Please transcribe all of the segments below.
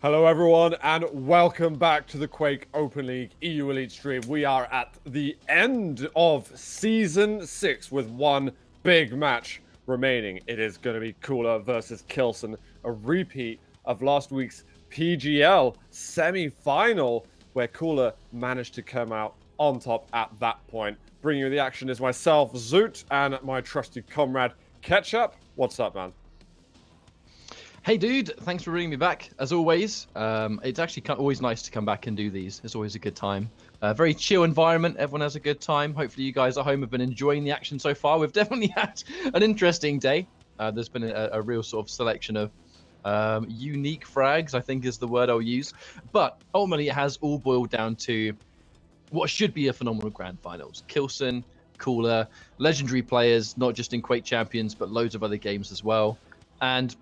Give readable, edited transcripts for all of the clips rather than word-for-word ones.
Hello everyone and welcome back to the Quake Open League EU Elite stream. We are at the end of Season 6 with one big match remaining. It is going to be K1LLSEN versus K1LLSEN, a repeat of last week's PGL semi-final where K1LLSEN managed to come out on top at that point. Bringing you the action is myself, Zoot, and my trusty comrade, Ketchup. What's up, man? Hey dude, thanks for bringing me back, as always. It's actually always nice to come back and do these. It's always a good time. Very chill environment, everyone has a good time. Hopefully you guys at home have been enjoying the action so far. We've definitely had an interesting day. There's been a real sort of selection of unique frags, I think is the word I'll use. But ultimately it has all boiled down to what should be a phenomenal grand finals. K1LLSEN, K1LLSEN, legendary players, not just in Quake Champions, but loads of other games as well. And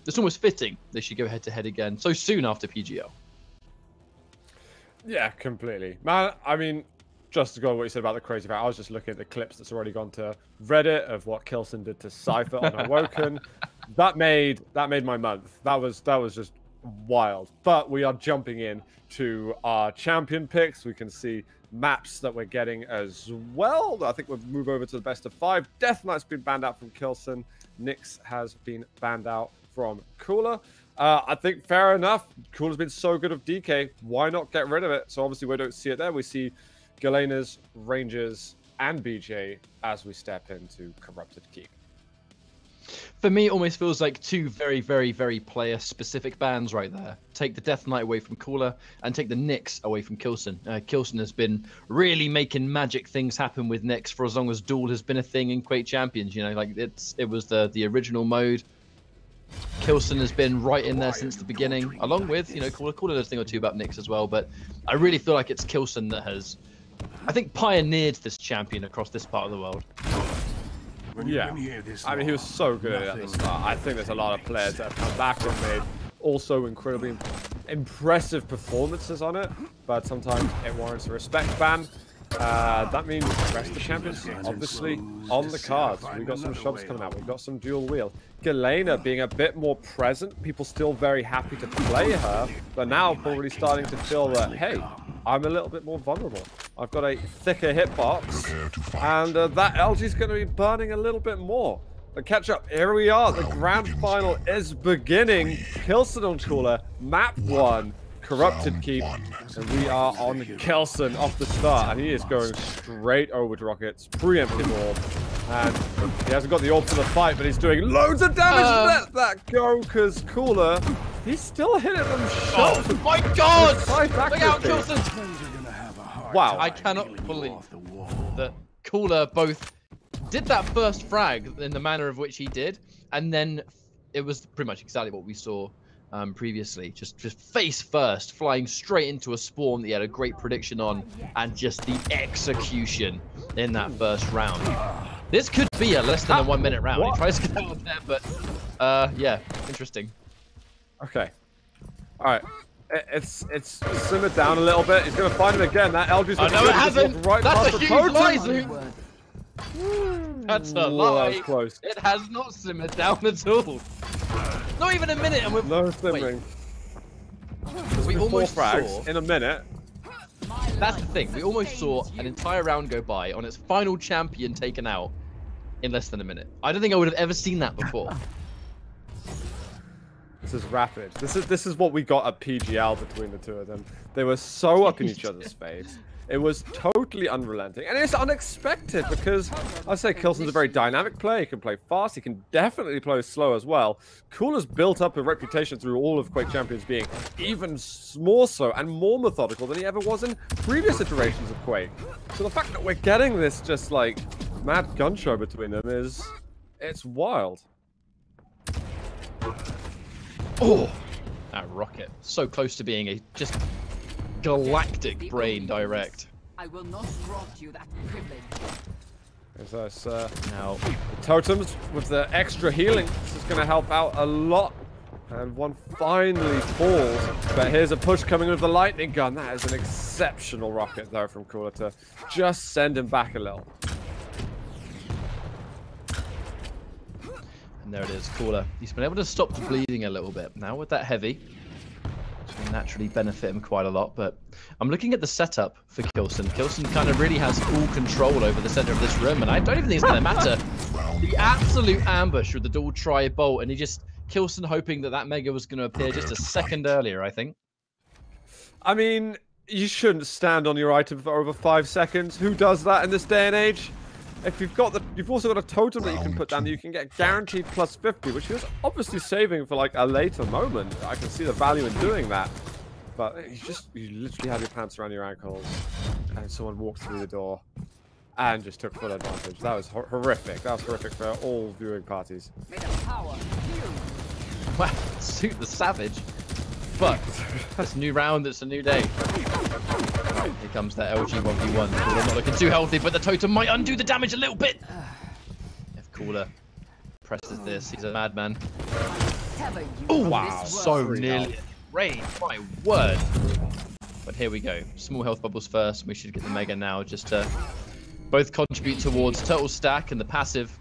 it's almost fitting they should go head-to-head again so soon after PGL. Yeah, completely. Man, I mean, just to go on what you said about the crazy fact, I was just looking at the clips that's already gone to Reddit of what K1LLSEN did to Cypher on Awoken. that made my month. That was just wild. But we are jumping in to our champion picks. We can see maps that we're getting as well. I think we'll move over to the best of 5. Death Knight's been banned out from K1LLSEN. Nyx has been banned out from K1LLSEN. I think fair enough. K1LLSEN's been so good of DK. Why not get rid of it? So obviously we don't see it there. We see Galena's, Rangers, and BJ as we step into Corrupted Keep. For me, it almost feels like two very, very, very player-specific bans right there. Take the Death Knight away from K1LLSEN and take the Nyx away from K1LLSEN. K1LLSEN has been really making magic things happen with Nyx for as long as Duel has been a thing in Quake Champions. You know, like it was the original mode. K1LLSEN has been right in there since the beginning, along with, you know, K1LLSEN a thing or two about Nyx as well, but I really feel like it's K1LLSEN that has, I think, pioneered this champion across this part of the world. Yeah, I mean, he was so good at the start. I think there's a lot of players that have come back and made also incredibly impressive performances on it, but sometimes it warrants a respect ban. That means the rest of the champions, obviously, on the cards. We've got some shops coming out. We've got some dual wheel. Galena being a bit more present. People still very happy to play her, but now probably starting to feel that, hey, I'm a little bit more vulnerable. I've got a thicker hitbox, and that LG's going to be burning a little bit more. But catch up, here we are. The grand final is beginning. K1LLSEN on K1LLSEN, map 1. Corrupted Keep, and we are on K1LLSEN off the start, and he is going straight over to Rockets, preemptive orb, and he hasn't got the orb for the fight, but he's doing loads of damage. Let that go, because K1LLSEN, he's still hitting them shots. Oh my god! Look out, K1LLSEN! Wow. I cannot believe that K1LLSEN both did that first frag in the manner of which he did, and then it was pretty much exactly what we saw previously, just face first, flying straight into a spawn that he had a great prediction on, and just the execution in that first round. This could be a less than a 1 minute round. He tries to get out of there, but yeah, interesting. Okay, all right. It's simmered down a little bit. He's gonna find him again. That LG's no, it hasn't. Right. That's a huge lie, That's a lie. That was close. It has not simmered down at all. Not even a minute, and we're no simmering. We almost frags saw in a minute. That's the thing. We almost saw an entire round go by on its final champion taken out in less than a minute. I don't think I would have ever seen that before. This is rapid. This is what we got at PGL between the two of them. They were so up in each other's face. It was totally unrelenting, and it's unexpected because I say K1LLSEN's a very dynamic player. He can play fast. He can definitely play slow as well. K1LLSEN's built up a reputation through all of Quake Champions being even more so and more methodical than he ever was in previous iterations of Quake. So the fact that we're getting this just like mad gun show between them it's wild. Oh, that rocket, so close to being a just galactic brain direct. I will not grant you that privilege. There's now the totems with the extra healing. This is going to help out a lot. And one finally falls. But here's a push coming with the lightning gun. That is an exceptional rocket though from K1LLSEN to just send him back a little. And there it is, K1LLSEN. He's been able to stop the bleeding a little bit. Now with that heavy, will naturally benefit him quite a lot. But I'm looking at the setup for k1LLSEN. k1LLSEN kind of really has full control over the center of this room, and I don't even think it's going to matter. The absolute ambush with the dual tri-bolt, and he just k1LLSEN hoping that Mega was going to appear just a second earlier, I think. I mean, you shouldn't stand on your item for over 5 seconds. Who does that in this day and age? If you've got you've also got a totem that you can put down that you can get guaranteed plus 50, which he was obviously saving for like a later moment. I can see the value in doing that. But you literally have your pants around your ankles and someone walked through the door and just took full advantage. That was horrific. That was horrific for all viewing parties. Wow, suit the savage. But it's a new round, it's a new day. Here comes that LG 1v1. Cooler not looking too healthy, but the totem might undo the damage a little bit. If Cooler presses this, he's a madman. Oh, wow. So nearly range, my word. But here we go. Small health bubbles first. We should get the Mega now just to both contribute towards total stack and the passive.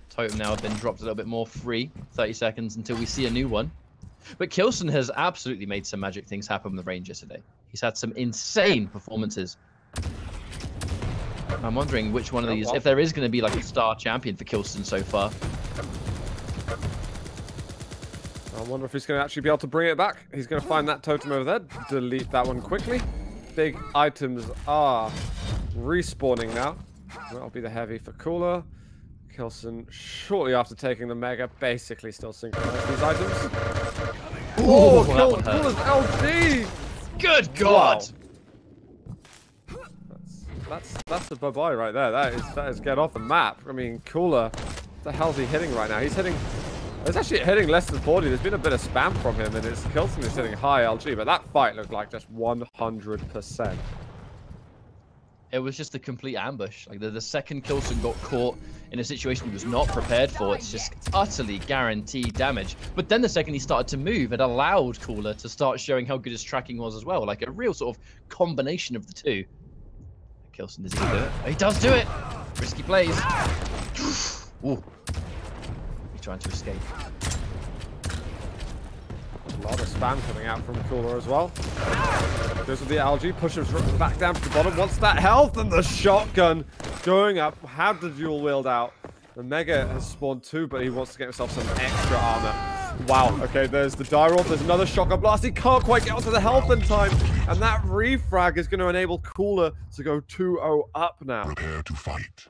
Totem now have been dropped a little bit more free. 30 seconds until we see a new one. But k1LLSEN has absolutely made some magic things happen with the range yesterday. He's had some insane performances. I'm wondering which one of these, if there is going to be like a star champion for k1LLSEN so far. I wonder if he's going to actually be able to bring it back. He's going to find that totem over there, delete that one quickly. Big items are respawning now. That'll be the heavy for Cooler. k1LLSEN, shortly after taking the Mega, basically still synchronized these items. Oh, Cooler's LG! Good God! Wow. That's the bye-bye right there. That is get off the map. I mean, Cooler, what the hell's he hitting right now? He's hitting... It's actually hitting less than 40. There's been a bit of spam from him, and it's k1LLSEN is hitting high LG, but that fight looked like just 100%. It was just a complete ambush. Like the second k1LLSEN got caught in a situation he was not prepared for, it's just utterly guaranteed damage. But then the second he started to move, it allowed Cooler to start showing how good his tracking was as well. Like a real sort of combination of the two. k1LLSEN, does he do it? He does do it! Risky plays. Ooh. He's trying to escape. A lot of spam coming out from Cooler as well. Goes with the LG, pushes back down to the bottom. Wants that health, and the shotgun going up. How the dual wield out? The Mega has spawned 2, but he wants to get himself some extra armor. Wow, okay, there's the die roll. There's another shotgun blast. He can't quite get onto the health in time. And that refrag is going to enable Cooler to go 2-0 up now. Prepare to fight.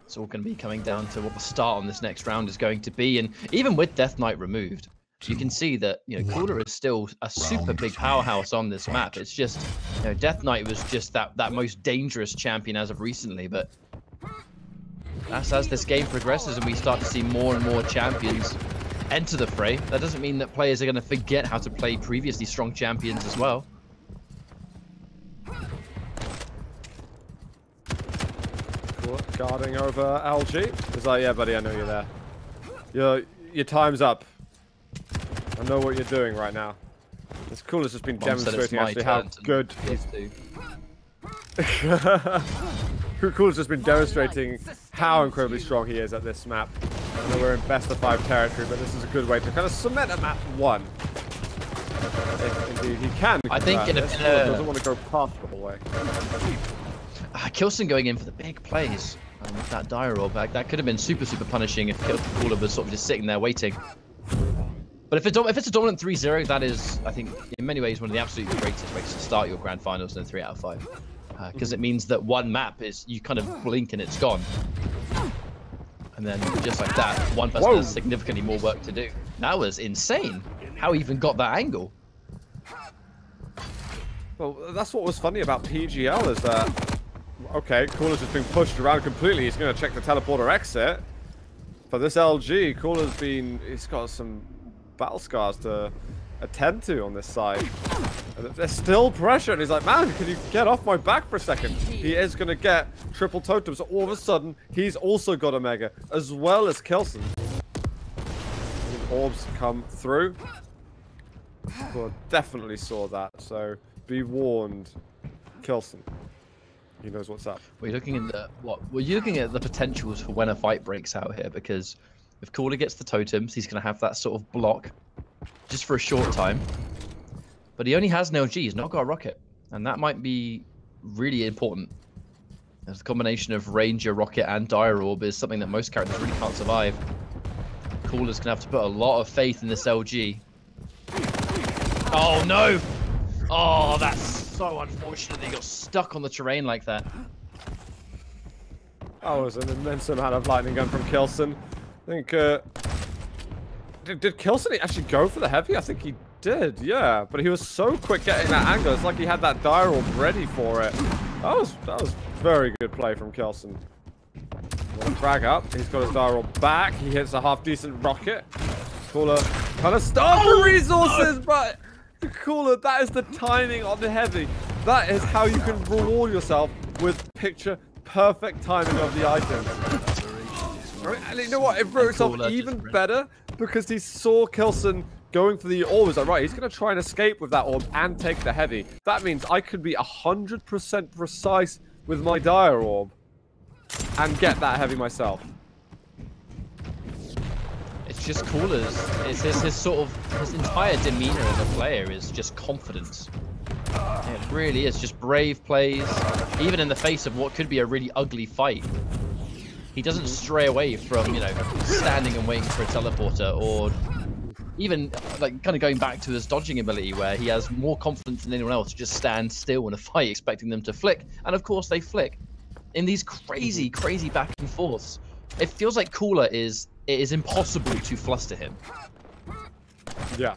It's all going to be coming down to what the start on this next round is going to be. And even with Death Knight removed, you can see that, you know, Cooler is still a super big powerhouse on this map. It's just, you know, Death Knight was just that most dangerous champion as of recently. But as this game progresses and we start to see more and more champions enter the fray, that doesn't mean that players are going to forget how to play previously strong champions as well. Guarding over LG. He's like, yeah, buddy, I know you're there. Your time's up. I know what you're doing right now. This Cooler's just been demonstrating actually how good he's... Cooler's just been demonstrating how incredibly strong he is at this map. I know we're in best of 5 territory, but this is a good way to kind of cement a map 1. If indeed he can. I think in a doesn't want to go past the whole way. k1LLSEN going in for the big plays with that die roll back. That could have been super punishing if Cooler was sort of just sitting there waiting. But if it's a dominant 3-0, that is, I think, in many ways one of the absolute greatest ways to start your grand finals in a 3 out of 5. Because it means that one map is, you kind of blink and it's gone. And then just like that, one person has significantly more work to do. That was insane. How he even got that angle. Well, that's what was funny about PGL is that, okay, Cooler's just been pushed around completely. He's going to check the teleporter exit. For this LG, he's got some battle scars to attend to on this side. And there's still pressure, and he's like, man, can you get off my back for a second? He is going to get triple totems. So all of a sudden, he's also got a Mega, as well as k1LLSEN. Orbs come through. Well, definitely saw that, so be warned, k1LLSEN. He knows what's up. We're looking at the potentials for when a fight breaks out here, because if Cooler gets the totems, he's going to have that sort of block just for a short time. But he only has an LG. He's not got a rocket. And that might be really important. As the combination of Ranger, Rocket, and Dire Orb is something that most characters really can't survive. Cooler's gonna have to put a lot of faith in this LG. Oh no! Oh, that's so unfortunate. He got stuck on the terrain like that. That was an immense amount of lightning gun from K1LLSEN. I think, did K1LLSEN actually go for the heavy? I think he did, yeah. But he was so quick getting that angle. It's like he had that Dire Orb ready for it. That was very good play from K1LLSEN. Frag up. He's got his Dire Orb back. He hits a half-decent rocket. Cooler kind of starved for resources, but Cooler, that is the timing on the heavy. That is how you can reward yourself with picture-perfect timing of the item. And you know what? It brought itself even better because he saw K1LLSEN going for the orb. He's like, right, he's going to try and escape with that orb and take the heavy. That means I could be 100% precise with my Dire Orb and get that heavy myself. It's just Cooler's. It's his sort of, his entire demeanor as a player is just confidence. It really is just brave plays, even in the face of what could be a really ugly fight. He doesn't stray away from, you know, standing and waiting for a teleporter, or even like kind of going back to his dodging ability where he has more confidence than anyone else to just stand still in a fight expecting them to flick. And of course they flick. In these crazy back and forths, it feels like Cooler it is impossible to fluster him. Yeah.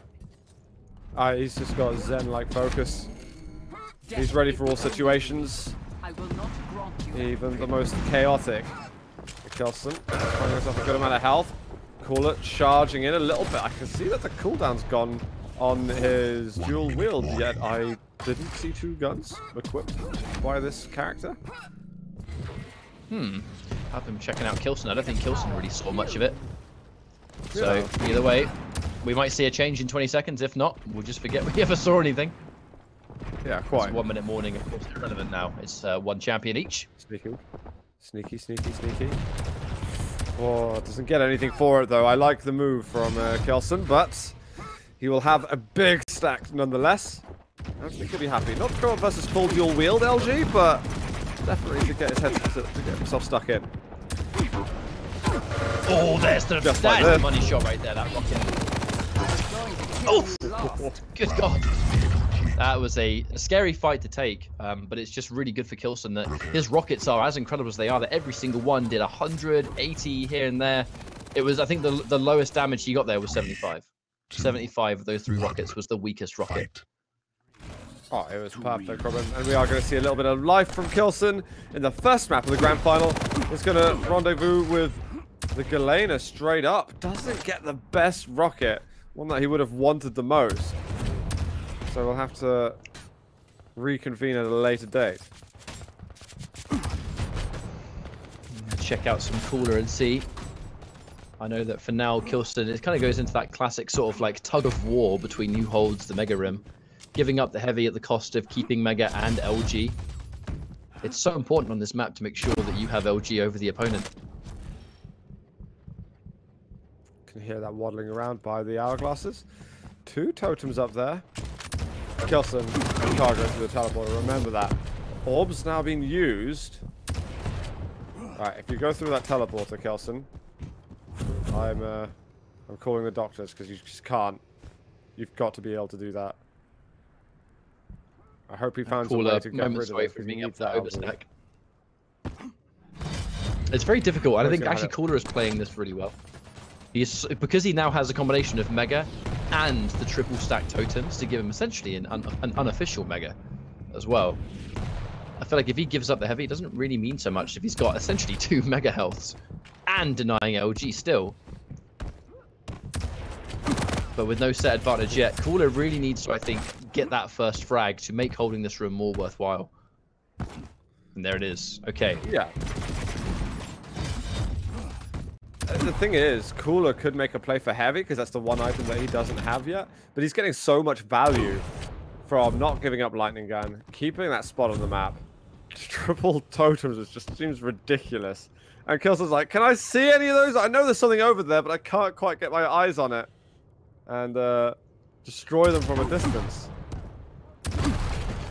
He's just got Zen-like focus. He's ready for all situations. I will not grant you Even the most chaotic. K1LLSEN finding himself a good amount of health. Cooler charging in a little bit. I can see that the cooldown's gone on his dual wield, yet I didn't see two guns equipped by this character. I've been checking out K1LLSEN. I don't think K1LLSEN really saw much of it. So either way, we might see a change in 20 seconds. If not, we'll just forget we ever saw anything. Yeah, quite. It's 1 minute warning, of course, irrelevant now. It's one champion each. Sneaky. Oh, doesn't get anything for it though. I like the move from K1LLSEN, but he will have a big stack nonetheless. I think he'll be happy. Not to go up versus full dual wield LG, but definitely to get his head to get himself stuck in. Oh, there's the money shot right there. That rocket. Oh, good God. That was a scary fight to take, but it's just really good for K1LLSEN that his rockets are as incredible as they are, that every single one did 180 here and there. It was, I think the lowest damage he got there was 75. 75 of those 3 rockets was the weakest rocket. Oh, it was perfect from him. And we are going to see a little bit of life from K1LLSEN in the first map of the grand final. He's going to rendezvous with the Galena straight up. Doesn't get the best rocket, one that he would have wanted the most. So we'll have to reconvene at a later date. Check out some Cooler and see. I know that for now, K1LLSEN, it kind of goes into that classic sort of like tug of war between who holds the Mega Rim, giving up the heavy at the cost of keeping Mega and LG. It's so important on this map to make sure that you have LG over the opponent. Can hear that waddling around by the hourglasses. 2 totems up there. K1LLSEN can't go through the teleporter, remember that. Orb's now being used. Alright, if you go through that teleporter, K1LLSEN, I'm calling the doctors because you just can't. You've got to be able to do that. I hope he found some way to get rid of it because he needs that overstack. It's very difficult. I think actually Cooler is playing this really well. Because he now has a combination of Mega and the triple stack totems to give him essentially an unofficial Mega as well. I feel like if he gives up the heavy, it doesn't really mean so much if he's got essentially 2 Mega healths and denying LG still. But with no set advantage yet, Cooler really needs to, I think, get that first frag to make holding this room more worthwhile. And there it is. Okay. Yeah. The thing is, Cooler could make a play for heavy because that's the one item that he doesn't have yet. But he's getting so much value from not giving up lightning gun, keeping that spot on the map. Triple totems, it just seems ridiculous. And K1LLSEN's like, can I see any of those? I know there's something over there, but I can't quite get my eyes on it. And destroy them from a distance.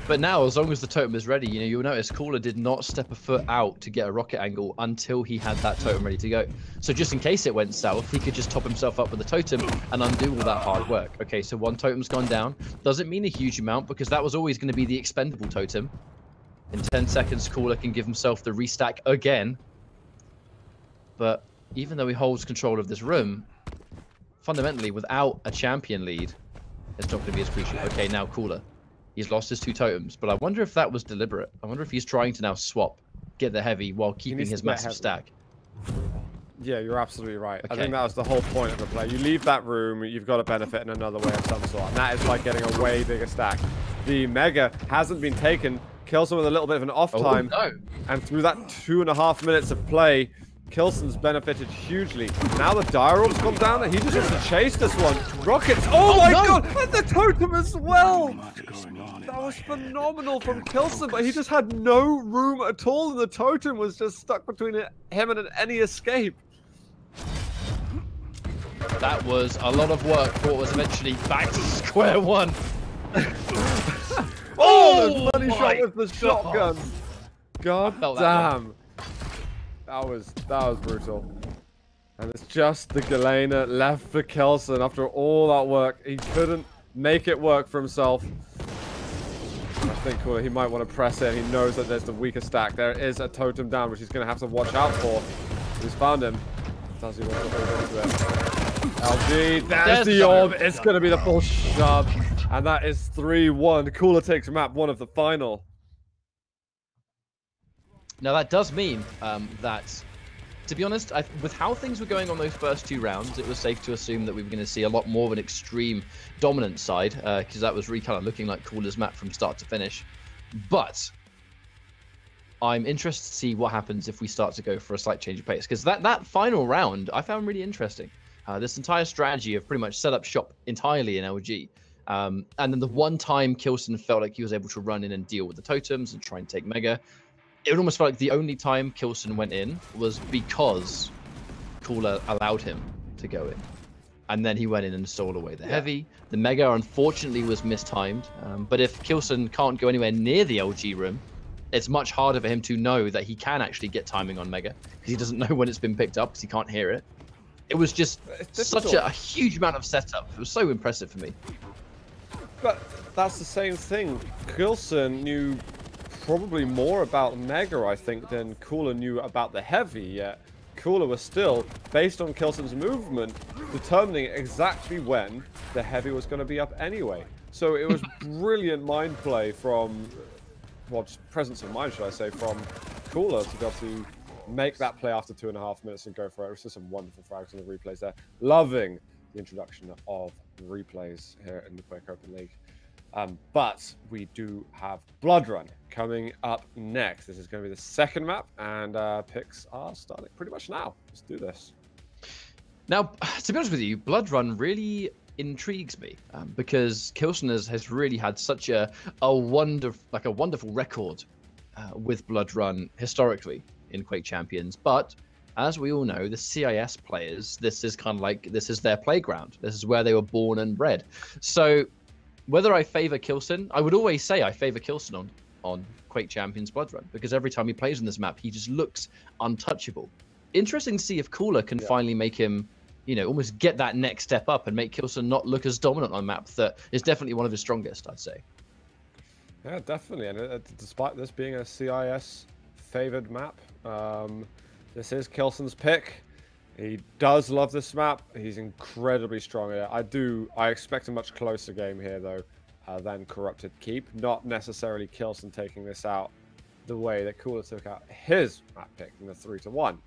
But now, as long as the totem is ready, you know, you'll notice Cooler did not step a foot out to get a rocket angle until he had that totem ready to go. So just in case it went south, he could just top himself up with a totem and undo all that hard work. Okay, so one totem's gone down. Doesn't mean a huge amount because that was always going to be the expendable totem. In 10 seconds, Cooler can give himself the restack again. But even though he holds control of this room, fundamentally, without a champion lead, it's not going to be as crucial. Okay, now Cooler. He's lost his 2 totems, but I wonder if that was deliberate. I wonder if he's trying to now swap, get the heavy while keeping his massive stack. Yeah, you're absolutely right. Okay. I think that was the whole point of the play. You leave that room, you've got to benefit in another way of some sort, and that is by getting a way bigger stack. The Mega hasn't been taken. Kills him with a little bit of an off time, no. And through that 2.5 minutes of play, Kilsen's benefited hugely. Now the Dire Orb's come down, and he just wants to chase this one. Rockets! Oh my god! And the totem as well! That was phenomenal from Kilsen, but he just had no room at all, and the totem was just stuck between him and any escape. That was a lot of work for what was eventually back to square one. Oh, the money shot with the shotgun. God damn. That was brutal. And it's just the Galena left for Kelsen after all that work. He couldn't make it work for himself. I think he might want to press it. He knows that there's the weaker stack. There is a totem down, which he's going to have to watch out for. He's found him. Does he want to hold into it? LG, there's the orb. It's going to be the full shove. And that is 3-1. Cooler takes map 1 of the final. Now that does mean that, to be honest, with how things were going on those first 2 rounds, it was safe to assume that we were going to see a lot more of an extreme dominant side, because that was really kind of looking like Cooler's map from start to finish. But I'm interested to see what happens if we start to go for a slight change of pace, because that final round I found really interesting. This entire strategy of pretty much set up shop entirely in LG. And then the one time Kilsen felt like he was able to run in and deal with the totems and try and take Mega, it almost felt like the only time Kilsen went in was because Cooler allowed him to go in. And then he went in and stole away the heavy. The Mega, unfortunately, was mistimed. But if Kilsen can't go anywhere near the LG room, it's much harder for him to know that he can actually get timing on Mega, because he doesn't know when it's been picked up because he can't hear it. It was just such a huge amount of setup. It was so impressive for me. But that's the same thing. Kilsen knew probably more about Mega, I think, than Cooler knew about the heavy, yet Cooler was still, based on Kilsen's movement, determining exactly when the heavy was going to be up anyway. So it was brilliant mind play from, well, just presence of mind, should I say, from Cooler to be able to make that play after 2.5 minutes and go for it. It was just some wonderful frags on the replays there. Loving the introduction of replays here in the Quake Open League. But we do have Blood Run coming up next. This is going to be the second map, and picks are starting pretty much now. Let's do this. Now, to be honest with you, Blood Run really intrigues me because Kilsen has really had such a wonderful record with Blood Run historically in Quake Champions. But as we all know, the CIS players, this is their playground. This is where they were born and bred. So whether I favor Kilsen, I would always say I favor Kilsen on Quake Champions Blood Run, because every time he plays on this map, he just looks untouchable. Interesting to see if Cooler can finally make him, you know, almost get that next step up and make Kilsen not look as dominant on a map that is definitely one of his strongest, I'd say. Yeah, definitely. And despite this being a CIS favored map, this is Kilsen's pick. He does love this map. He's incredibly strong at it. I expect a much closer game here, though, than Corrupted Keep. Not necessarily Kilsen taking this out the way that Cooler took out his map pick in the 3-1.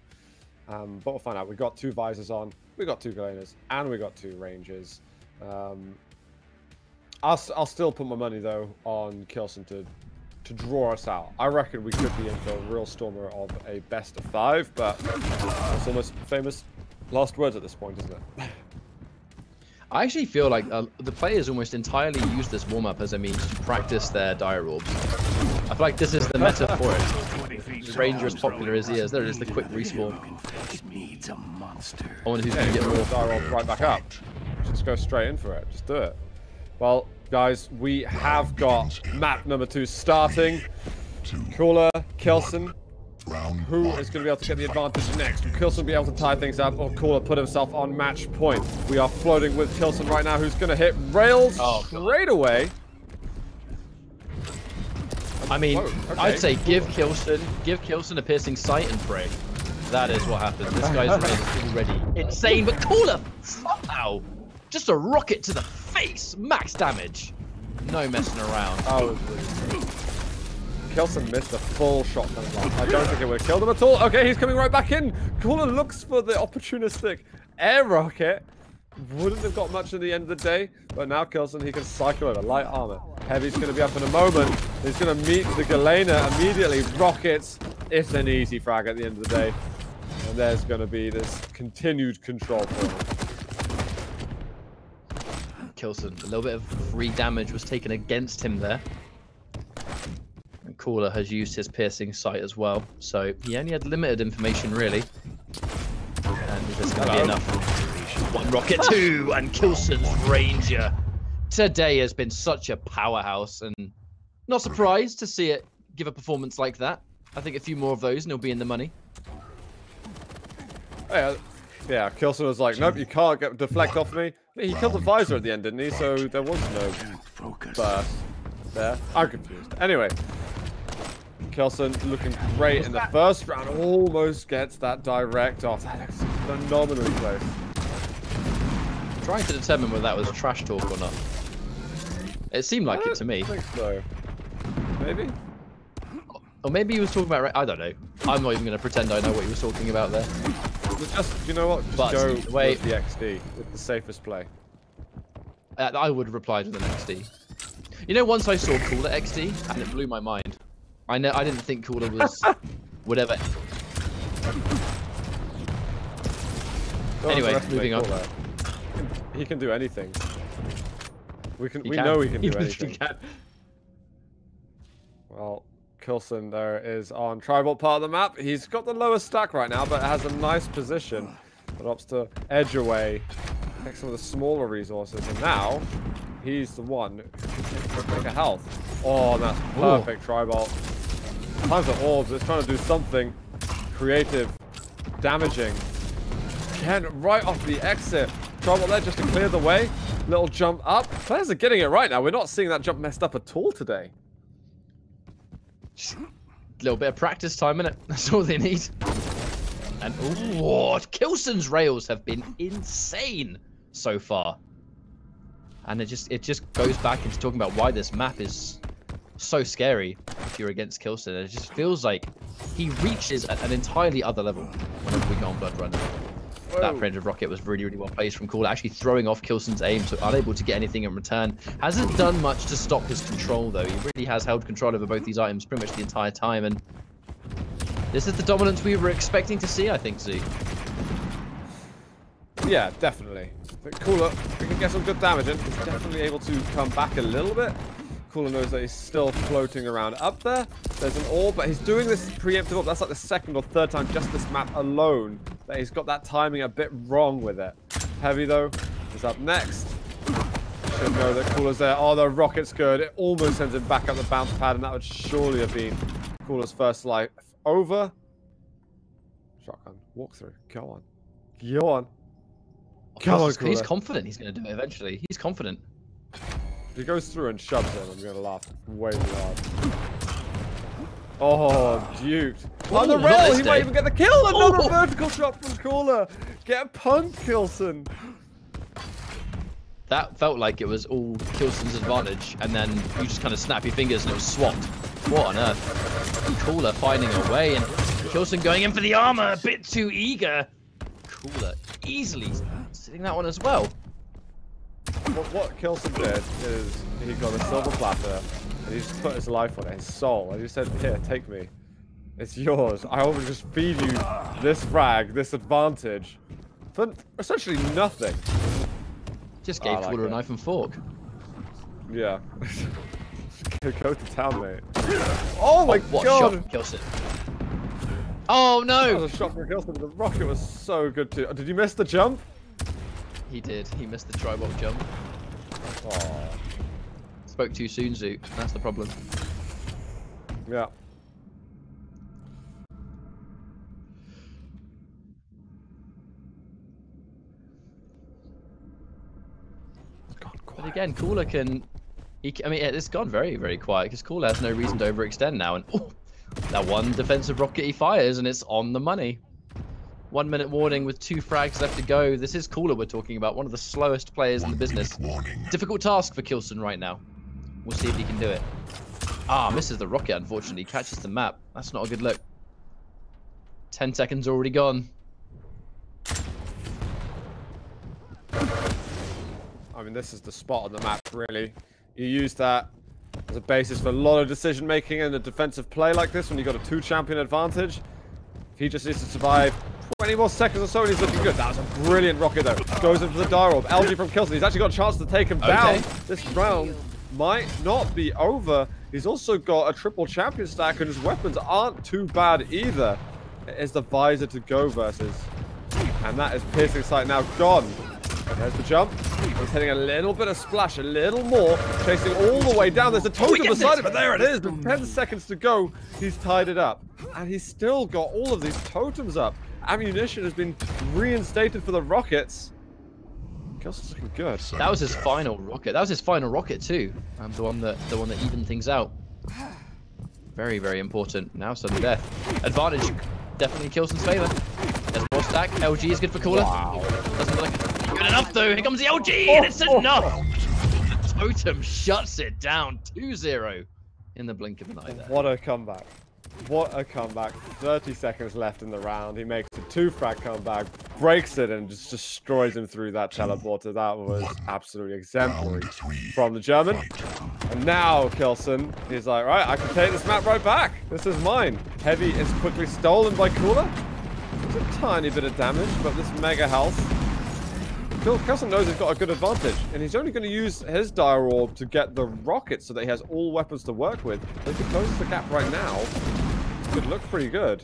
But we'll find out. We've got 2 visors on, we've got 2 Galenas, and we've got 2 ranges. I'll still put my money, though, on Kilsen to draw us out. I reckon we could be in for a real stormer of a best of 5, but it's almost famous last words at this point, isn't it? I actually feel like the players almost entirely use this warm-up as a means to practice their Dire Orbs. I feel like this is the meta for it. The Ranger as popular as he is. There it is, the quick respawn. I wonder who's going to get more Dire Orbs right back up. Just go straight in for it. Just do it. Well, guys, we have got map number 2 starting. Cooler, K1LLSEN. Who is going to be able to get the advantage next? Will K1LLSEN be able to tie things up, or Cooler put himself on match point? We are floating with K1LLSEN right now, who's going to hit rails straight away. I mean, I'd say give K1LLSEN a piercing sight and pray. That is what happens. This guy's already insane, but Cooler somehow just a rocket to the face, max damage, no messing around. Oh, K1LLSEN missed a full shotgun blast. I don't think it would have killed him at all. Okay, he's coming right back in. Cooler looks for the opportunistic air rocket. Wouldn't have got much at the end of the day, but now K1LLSEN, he can cycle over light armor. Heavy's going to be up in a moment. He's going to meet the Galena immediately. Rockets. It's an easy frag at the end of the day. And there's going to be this continued control for him. K1LLSEN, a little bit of free damage was taken against him there. And Cooler has used his piercing sight as well, so he only had limited information really. And is this going to be enough? One rocket, two, and K1LLSEN's Ranger. Today has been such a powerhouse, and not surprised to see it give a performance like that. I think a few more of those and he'll be in the money. Yeah, K1LLSEN was like, nope, you can't deflect off me. He killed the visor at the end, didn't he? So there was no burst there. I'm confused. Anyway, K1LLSEN looking great in the first round. Almost gets that direct off. That looks phenomenally close. Trying to determine whether that was trash talk or not. It seemed like it to me. I think so. Maybe? Or maybe he was talking about... I don't know. I'm not even going to pretend I know what he was talking about there. Just, you know what? Just go with the XD. With the safest play. I would reply to the XD. You know, once I saw Cooler XD, and it blew my mind. I didn't think Cooler was... whatever. Anyway, moving on. He can do anything. We know he can do anything. Well, K1LLSEN there is on tribal part of the map. He's got the lowest stack right now, but has a nice position. But opts to edge away, take some of the smaller resources, and now he's the one who can take a health. Oh, that's perfect tribal. Times the orbs. It's trying to do something creative, damaging. Again, right off the exit. Tribal there just to clear the way. Little jump up. Players are getting it right now. We're not seeing that jump messed up at all today. Just a little bit of practice time, innit? That's all they need. And oh, K1LLSEN's rails have been insane so far. And it just goes back into talking about why this map is so scary if you're against K1LLSEN. It just feels like he reaches at an entirely other level whenever we go on Blood Run. Whoa. That preemptive rocket was really, really well placed from Cooler, actually throwing off K1LLSEN's aim, so unable to get anything in return. Hasn't done much to stop his control, though. He really has held control over both these items pretty much the entire time, and this is the dominance we were expecting to see, I think, Z. Yeah, definitely. But Cooler, we can get some good damage in. He's definitely able to come back a little bit. Cooler knows that he's still floating around up there. There's an orb, but he's doing this preemptive orb. That's like the second or third time just this map alone that he's got that timing a bit wrong with it. Heavy, though, is up next. Should know that Cooler's there. Oh, the rocket's good. It almost sends him back up the bounce pad, and that would surely have been Cooler's first life over. Shotgun. Walk through. Go on. Go on. Come on, Cooler. He's confident he's going to do it eventually. He's confident. If he goes through and shoves him, I'm going to laugh way too hard. Oh, duped. On the rail, he might even get the kill. Another vertical shot from Cooler. Get punked, K1LLSEN. That felt like it was all K1LLSEN's advantage, and then you just kind of snap your fingers and it was swapped. What on earth? Cooler finding a way, and K1LLSEN going in for the armor, a bit too eager. Cooler easily sitting that one as well. What K1LLSEN did is he got a silver platter and he just put his life on it, his soul, and he said, here, take me. It's yours. I will just feed you this frag, this advantage, for essentially nothing. Just gave Cooler a knife and fork. Yeah. Go to town, mate. Oh my god! What shot from K1LLSEN? Oh no! That was a shot from K1LLSEN, but the rocket was so good too. Did you miss the jump? He did. He missed the tri-bolt jump. Oh. Spoke too soon, Zoot. That's the problem. Yeah. But again, Cooler can... I mean, it's gone very, very quiet because Cooler has no reason to overextend now. And that one defensive rocket he fires and it's on the money. 1 minute warning with 2 frags left to go. This is Cooler we're talking about, one of the slowest players in the business. Difficult task for k1LLSEN right now. We'll see if he can do it. Ah, misses the rocket, unfortunately. Catches the map. That's not a good look. 10 seconds already gone. I mean, this is the spot on the map, really. You use that as a basis for a lot of decision making in a defensive play like this when you've got a 2-champion advantage. If he just needs to survive 20 more seconds or so and he's looking good. That was a brilliant rocket, though. Goes into the dire orb. LG from k1LLSEN. He's actually got a chance to take him down. This round might not be over. He's also got a triple champion stack and his weapons aren't too bad either. It is the visor to go versus. And that is piercing sight now gone. There's the jump. He's hitting a little bit of splash, a little more. Chasing all the way down. There's a totem beside it, but there it is. With 10 seconds to go, he's tied it up. And he's still got all of these totems up. Ammunition has been reinstated for the rockets. k1LLSEN's looking good. That was his final rocket. That was his final rocket too. The one that evened things out. Very, very important. Now sudden death. Advantage. Definitely k1LLSEN's favor. There's more stack. LG is good for Cooler. Wow. Doesn't look like good enough though. Here comes the LG and it's enough. The totem shuts it down. 2-0 in the blink of an eye there. What a comeback. What a comeback. 30 seconds left in the round. He makes a 2-frag comeback, breaks it, and just destroys him through that teleporter. That was absolutely exemplary from the German. And now k1LLSEN, he's like, right, I can take this map right back. This is mine. Heavy is quickly stolen by Cooler. It's a tiny bit of damage, but this mega health. k1LLSEN knows he's got a good advantage, and he's only going to use his dire orb to get the rocket so that he has all weapons to work with. But if he closes the gap right now, it could look pretty good.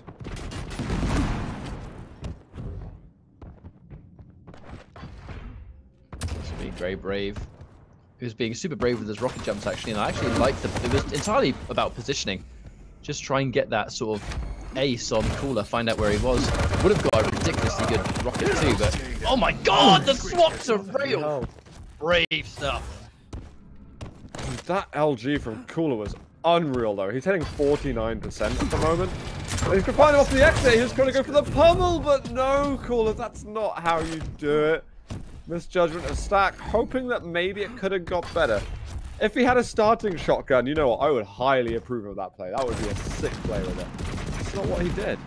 He's being very brave. He was being super brave with his rocket jumps actually, and I actually liked it was entirely about positioning. Just try and get that sort of ace on Cooler, find out where he was. Would have got a ridiculously good rocket too, but oh my god, the swaps are real! Brave stuff. That LG from Cooler was unreal though. He's hitting 49% at the moment. And he's going to find him off the exit. He was going to go for the pummel, but no, Cooler, that's not how you do it. Misjudgment of stack, hoping that maybe it could have got better. If he had a starting shotgun, you know what, I would highly approve of that play. That would be a sick play with it. That's not what he did.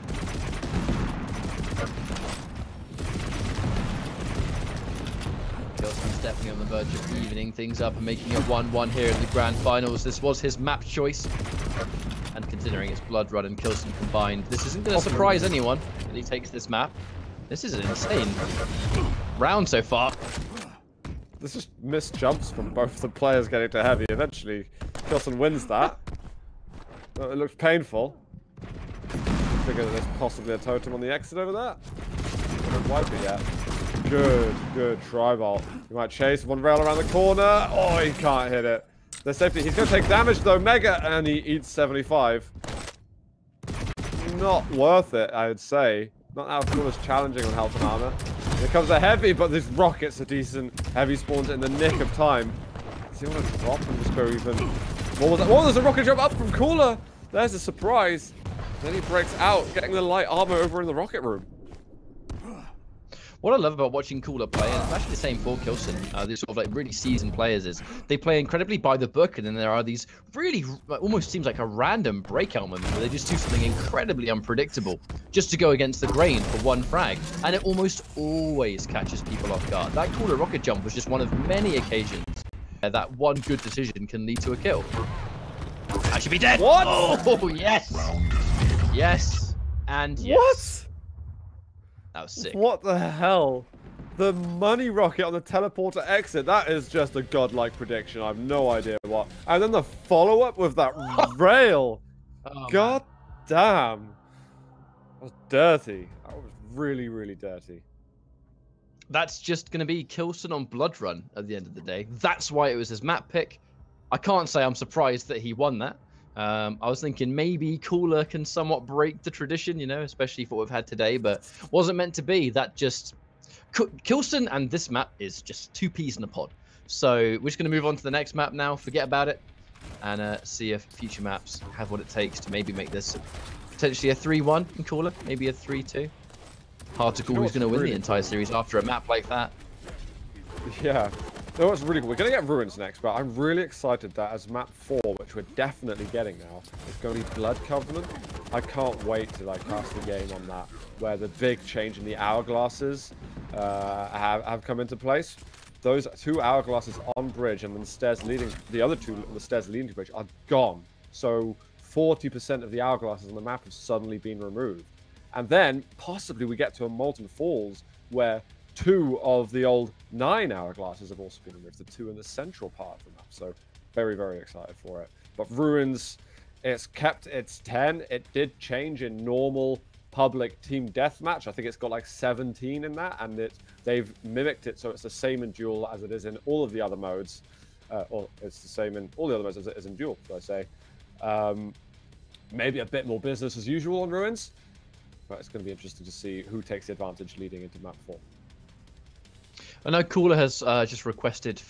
k1LLSEN's definitely on the verge of evening things up and making it 1-1 here in the grand finals. This was his map choice. And considering it's Blood Run and k1LLSEN combined, this isn't going to surprise anyone that he takes this map. This is an insane round so far. This is missed jumps from both the players getting to heavy. Eventually, k1LLSEN wins that. It looks painful. I figure that there's possibly a totem on the exit over there. Don't wipe it yet. Good tri-bolt. He might chase one rail around the corner. Oh, he can't hit it. There's safety. He's going to take damage though. Mega, and he eats 75. Not worth it, I would say. Not how cool as challenging on health and armor. Here comes a heavy, but these rockets are decent. Heavy spawns in the nick of time. Does he want to drop and just go even? What was that? Whoa, there's a rocket jump up from Cooler. There's a surprise. Then he breaks out, getting the light armor over in the rocket room. What I love about watching Cooler play, and it's actually the same for k1LLSEN, these sort of like really seasoned players, is they play incredibly by the book, and then there are these really, almost seems like a random breakout moment where they just do something incredibly unpredictable just to go against the grain for one frag, and it almost always catches people off guard. That Cooler rocket jump was just one of many occasions that one good decision can lead to a kill. I should be dead! What? Oh, yes! Yes, and yes. What? That was sick. What the hell? The money rocket on the teleporter exit. That is just a godlike prediction. I have no idea what. And then the follow-up with that rail. Oh, God damn. That was dirty. That was really, really dirty. that's just going to be K1LLSEN on Blood Run at the end of the day. That's why it was his map pick. I can't say I'm surprised that he won that. I was thinking maybe Cooler can somewhat break the tradition, you know, especially for what we've had today, but wasn't meant to be. That just K1LLSEN and this map is just two peas in a pod. So we're just going to move on to the next map now. Forget about it, and see if future maps have what it takes to maybe make this potentially a 3-1 in Cooler, maybe a 3-2. Hard to call who's going to win the entire series after a map like that. Yeah. No, what's really cool. We're going to get Ruins next, but I'm really excited that as map 4, which we're definitely getting now, it's going to be Blood Covenant. I can't wait to like cast the game on that, where the big change in the hourglasses have come into place. Those 2 hourglasses on bridge and then the stairs leading, the other 2 on the stairs leading to bridge are gone. So 40% of the hourglasses on the map have suddenly been removed. And then possibly we get to a Molten Falls where 2 of the old 9 hourglasses have also been removed, the 2 in the central part of the map. So very, very excited for it. But Ruins, it's kept its 10. It did change in normal public team deathmatch. I think it's got like 17 in that, and they've mimicked it so it's the same in duel as it is in all of the other modes. Or it's the same in all the other modes as it is in duel, should I say. Maybe a bit more business as usual on Ruins, but it's going to be interesting to see who takes the advantage leading into map 4. I know Cooler has just requested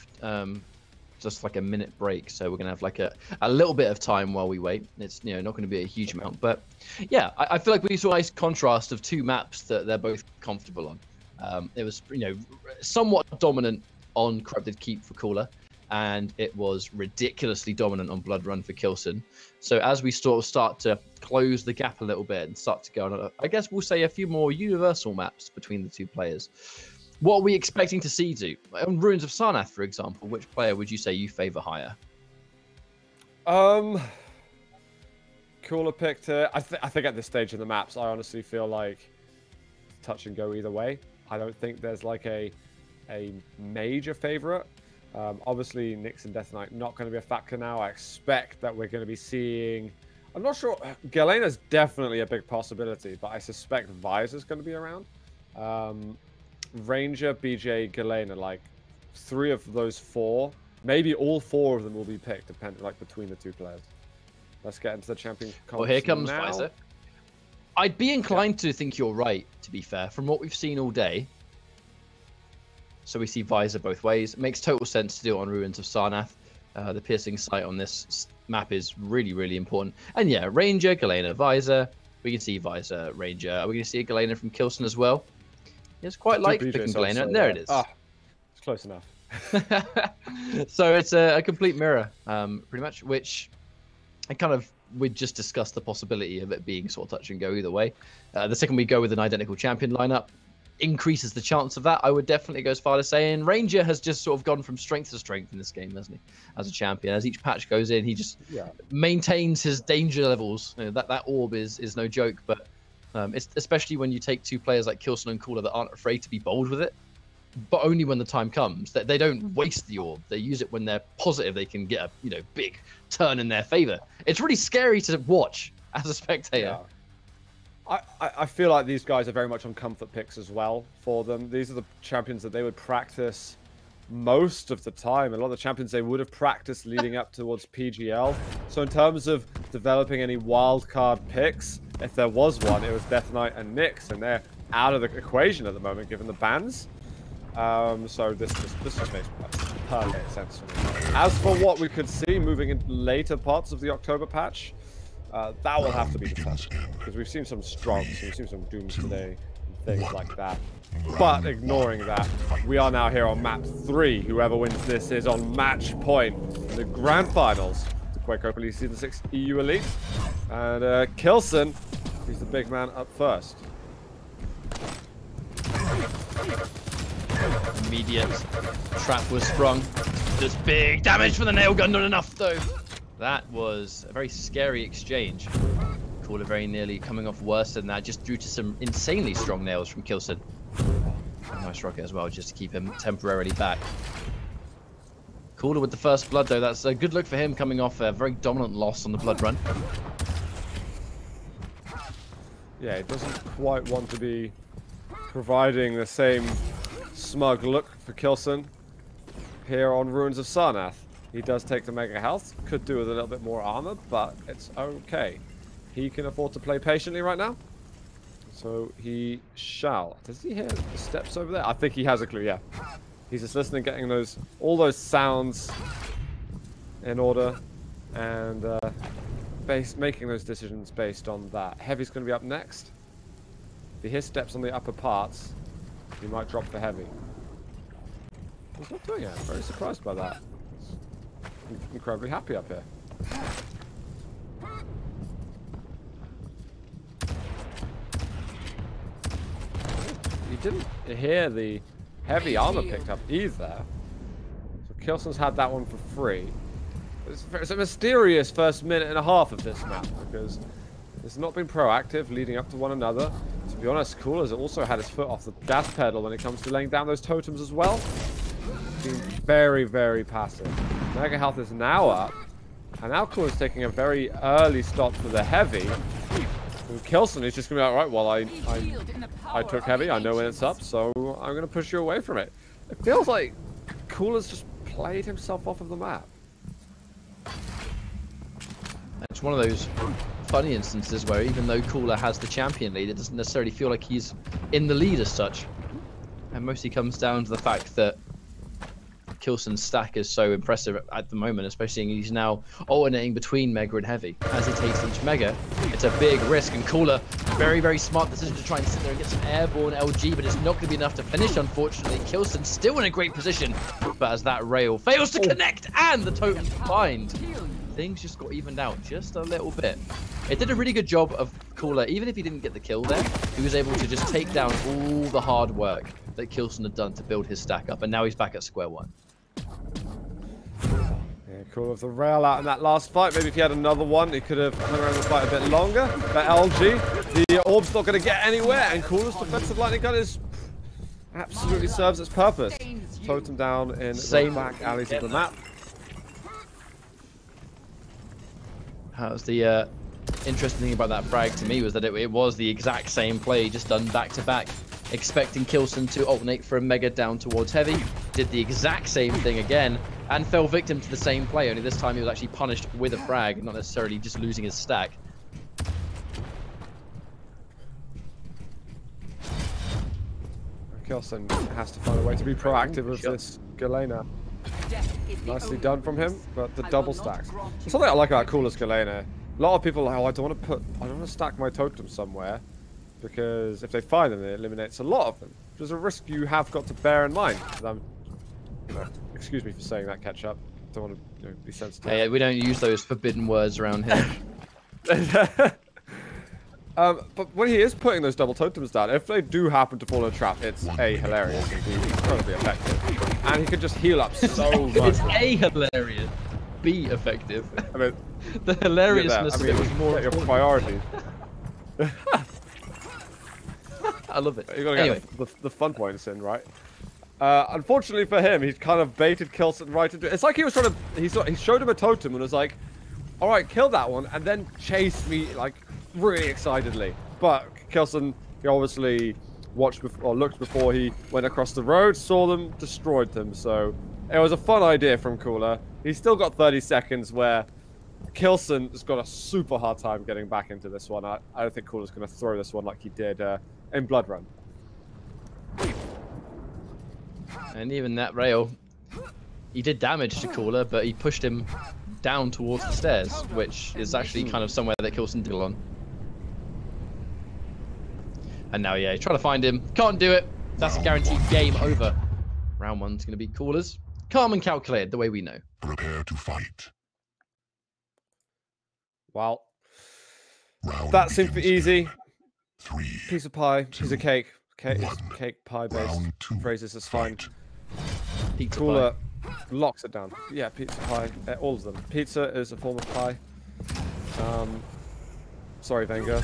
just like a minute break, so we're gonna have like a little bit of time while we wait. It's, you know, not going to be a huge amount, but yeah, I feel like we saw a nice contrast of 2 maps that they're both comfortable on. It was, you know, somewhat dominant on Corrupted Keep for Cooler, and it was ridiculously dominant on Blood Run for K1LLSEN. So as we sort of start to close the gap a little bit and start to go on, I guess we'll say a few more universal maps between the 2 players. What are we expecting to see do? On Ruins of Sarnath, for example, which player would you say you favor higher? Cooler picked I think at this stage in the maps, I honestly feel like touch and go either way. I don't think there's like a major favorite. Obviously, Nyx and Death Knight not going to be a factor now. I expect that we're going to be seeing... I'm not sure. Galena's definitely a big possibility, but I suspect Visor's going to be around. Ranger, BJ, Galena, like 3 of those 4, maybe all 4 of them will be picked, depending like between the 2 players. Let's get into the champion comps. Well, here comes now. Visor. I'd be inclined to think you're right, to be fair, from what we've seen all day. So we see Visor both ways. It makes total sense to do it on Ruins of Sarnath. The piercing sight on this map is really, really important. And yeah, Ranger, Galena, Visor. We can see Visor, Ranger. Are we going to see a Galena from K1LLSEN as well? It's quite like picking Galena, and there it is. Ah, it's close enough. So it's a complete mirror, pretty much, which I kind of, we just discussed the possibility of it being sort of touch and go either way. The second we go with an identical champion lineup, increases the chance of that. I would definitely go as far as saying Ranger has just sort of gone from strength to strength in this game, hasn't he? As a champion, as each patch goes in, he just maintains his danger levels. You know, that orb is no joke, but it's especially when you take 2 players like K1LLSEN and Cooler that aren't afraid to be bold with it, but only when the time comes. That they don't waste the orb. They use it when they're positive they can get a big turn in their favor. It's really scary to watch as a spectator. Yeah. I feel like these guys are very much on comfort picks as well for them. These are the champions that they would practice most of the time. A lot of the champions they would have practiced leading up towards PGL. So in terms of developing any wild card picks, if there was one, it was Death Knight and Nyx, and they're out of the equation at the moment given the bans. So this just makes perfect sense to me. As for what we could see moving into later parts of the October patch, that will have to be decided, because we've seen some Strogs, we've seen some Dooms today, and things like that. But ignoring that, we are now here on map 3. Whoever wins this is on match point in the grand finals. The Quake Open League Season 6 EU Elite. And K1LLSEN, he's the big man up first. Immediate trap was sprung. Just big damage for the nail gun, not enough though. That was a very scary exchange. Cooler very nearly coming off worse than that, just due to some insanely strong nails from K1LLSEN. Nice rocket as well, just to keep him temporarily back. Cooler with the first blood though. That's a good look for him, coming off a very dominant loss on the blood run. Yeah, he doesn't quite want to be providing the same smug look for k1LLSEN here on Ruins of Sarnath. He does take the mega health. Could do with a little bit more armor, but it's okay. He can afford to play patiently right now. So he shall. Does he hear the steps over there? I think he has a clue, yeah. He's just listening, getting all those sounds in order, and making those decisions based on that. Heavy's going to be up next. If he hears steps on the upper parts, he might drop for Heavy. He's not doing it. I'm very surprised by that. He's incredibly happy up here. You didn't hear the Heavy armor picked up either. So k1LLSEN's had that one for free. It's a mysterious first minute and a half of this map because it's not been proactive leading up to one another. To be honest, k1LLSEN also had his foot off the gas pedal when it comes to laying down those totems as well. Being very, very passive. Mega health is now up, and now k1LLSEN's taking a very early stop for the Heavy. And k1LLSEN is just gonna be like, right, well, I took Heavy, I know when it's up, so I'm gonna push you away from it. It feels like k1LLSEN's just played himself off of the map. It's one of those funny instances where even though k1LLSEN has the champion lead, it doesn't necessarily feel like he's in the lead as such. And mostly comes down to the fact that k1LLSEN's stack is so impressive at the moment, especially he's now alternating between Mega and Heavy. As he takes each Mega, it's a big risk, and k1LLSEN, very, very smart decision to try and sit there and get some airborne LG, but it's not going to be enough to finish, unfortunately. k1LLSEN still in a great position, but as that rail fails to connect and the totem's behind, things just got evened out just a little bit. It did a really good job of k1LLSEN, even if he didn't get the kill there, he was able to just take down all the hard work that k1LLSEN had done to build his stack up, and now he's back at square one. Yeah, cool with the rail out in that last fight. Maybe if he had another one, he could have hung around the fight a bit longer. But LG, the orb's not going to get anywhere, and k1LLSEN's defensive lightning gun is absolutely serves its purpose. Totem down in the back alleys of the map. How's the interesting thing about that frag to me was that it was the exact same play, just done back to back, expecting k1LLSEN to alternate from Mega down towards Heavy, did the exact same thing again, and fell victim to the same play, only this time he was actually punished with a frag, not necessarily just losing his stack. k1LLSEN has to find a way to be proactive with this Galena. Nicely done from him, but the double stacks. Something I like about k1LLSEN's Galena. A lot of people are like, oh, I don't want to stack my totem somewhere, because if they find them, it eliminates a lot of them. There's a risk you have got to bear in mind. Excuse me for saying that, Ketchup. Don't want to be sensitive. Hey, we don't use those forbidden words around here. But when he is putting those double totems down, if they do happen to fall in a trap, it's A, hilarious, and B, incredibly effective. And he can just heal up so much. It's A, hilarious. B, effective. I mean, the hilariousness of it was more your priority. I love it. You gotta get the fun points in, right? Unfortunately for him, he's kind of baited k1LLSEN right into it. It's like he was trying to. He showed him a totem and was like, "All right, kill that one," and then chased me like really excitedly. But k1LLSEN, he obviously watched or looked before he went across the road, saw them, destroyed them. So it was a fun idea from k1LLSEN. He's still got 30 seconds where k1LLSEN has got a super hard time getting back into this one. I don't think k1LLSEN's going to throw this one like he did in Blood Run. And even that rail, he did damage to k1LLSEN, but he pushed him down towards the stairs, which is actually kind of somewhere that k1LLSEN did on. And now, yeah, he's trying to find him. Can't do it. That's a guaranteed game over. Round one's going to be k1LLSEN's. Calm and calculated, the way we know. Prepare to fight. Wow. Round that seemed easy. 3, piece of pie, 2, piece of cake. Cake, 1. Cake pie based phrases is fine. Pizza k1LLSEN locks it down. Yeah, pizza pie. All of them. Pizza is a form of pie. Sorry, Wenger.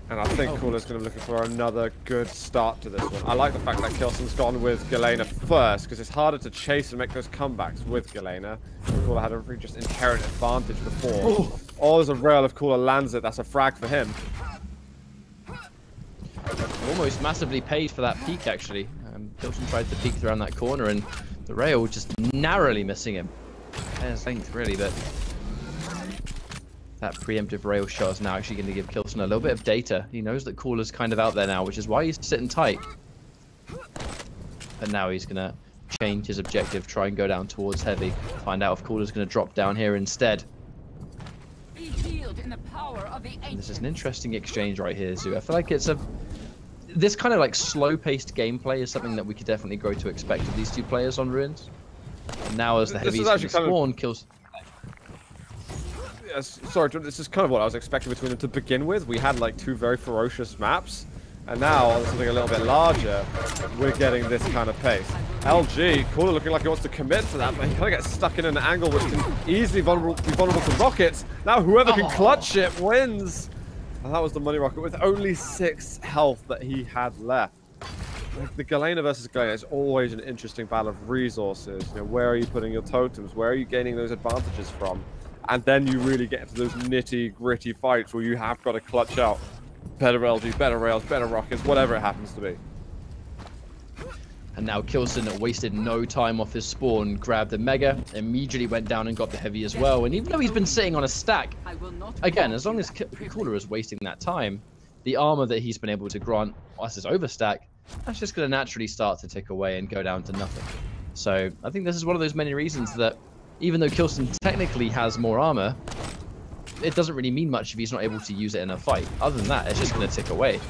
And I think k1LLSEN's going to be looking for another good start to this one. I like the fact that k1LLSEN's gone with Galena first, because it's harder to chase and make those comebacks with Galena. k1LLSEN had a really just inherent advantage before. Oh, there's a rail if k1LLSEN lands it. That's a frag for him. almost massively paid for that peek, actually. K1LLSEN tried to peek around that corner, and the rail just narrowly missing him. Hair's length, really, but that preemptive rail shot is now actually going to give K1LLSEN a little bit of data. He knows that Cooler's kind of out there now, which is why he's sitting tight. But now he's going to change his objective, try and go down towards heavy. Find out if Cooler's going to drop down here instead. And this is an interesting exchange right here, Zoo. I feel like it's this kind of like slow-paced gameplay is something that we could definitely grow to expect of these two players on Ruins. And now as the heavies spawn, kills... Yes, sorry, this is kind of what I was expecting between them to begin with. We had like two very ferocious maps, and now on something a little bit larger, we're getting this kind of pace. LG, Cooler looking like he wants to commit to that, but he kind of gets stuck in an angle which can easily be vulnerable to rockets. Now whoever can clutch it wins. And that was the money rocket with only 6 health that he had left. Like the Galena versus Galena is always an interesting battle of resources. You know, where are you putting your totems? Where are you gaining those advantages from? And then you really get into those nitty-gritty fights where you have got to clutch out better LG, better rails, better rockets, whatever it happens to be. And now K1LLSEN wasted no time off his spawn, grabbed the Mega, immediately went down and got the Heavy as well. And even though he's been sitting on a stack, again, as long as Cooler is wasting that time, the armor that he's been able to grant us his overstack, that's just going to naturally start to tick away and go down to nothing. So I think this is one of those many reasons that even though K1LLSEN technically has more armor, it doesn't really mean much if he's not able to use it in a fight. Other than that, it's just going to tick away.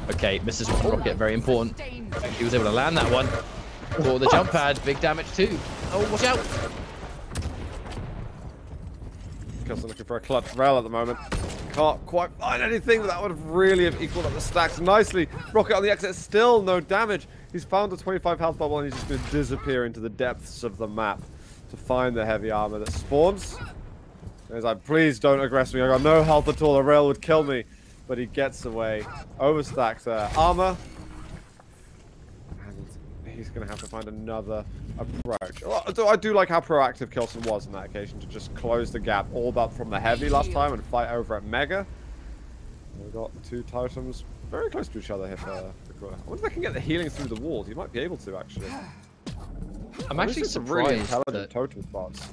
Okay, misses with the rocket, very important. He was able to land that one. For the jump pad, big damage too. Oh, watch out! K1LLSEN looking for a clutch rail at the moment. Can't quite find anything that would really have equaled up the stacks nicely. Rocket on the exit, still no damage. He's found a 25 health bubble and he's just going to disappear into the depths of the map to find the heavy armor that spawns. He's like, please don't aggress me. I got no health at all. A rail would kill me. But he gets away. Overstacks armor. And he's going to have to find another approach. I do like how proactive K1LLSEN was on that occasion to just close the gap all but from the heavy last time and fight over at Mega. We've got the two totems very close to each other here for I wonder if they can get the healing through the walls. You might be able to, actually. I'm actually surprised really intelligent that totem spots.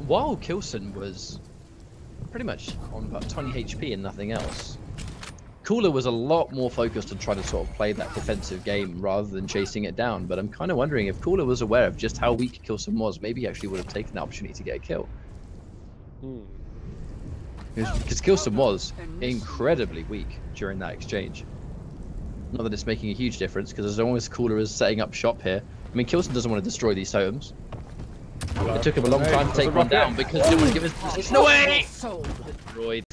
While K1LLSEN was pretty much on about 20 HP and nothing else, Cooler was a lot more focused on trying to sort of play that defensive game rather than chasing it down. But I'm kind of wondering if Cooler was aware of just how weak K1LLSEN was, maybe he actually would have taken the opportunity to get a kill. Because K1LLSEN was incredibly weak during that exchange. Not that it's making a huge difference, because as long as Cooler is setting up shop here, I mean, K1LLSEN doesn't want to destroy these totems. It took him a long time to take one down because he didn't want to give his position away! Destroyed.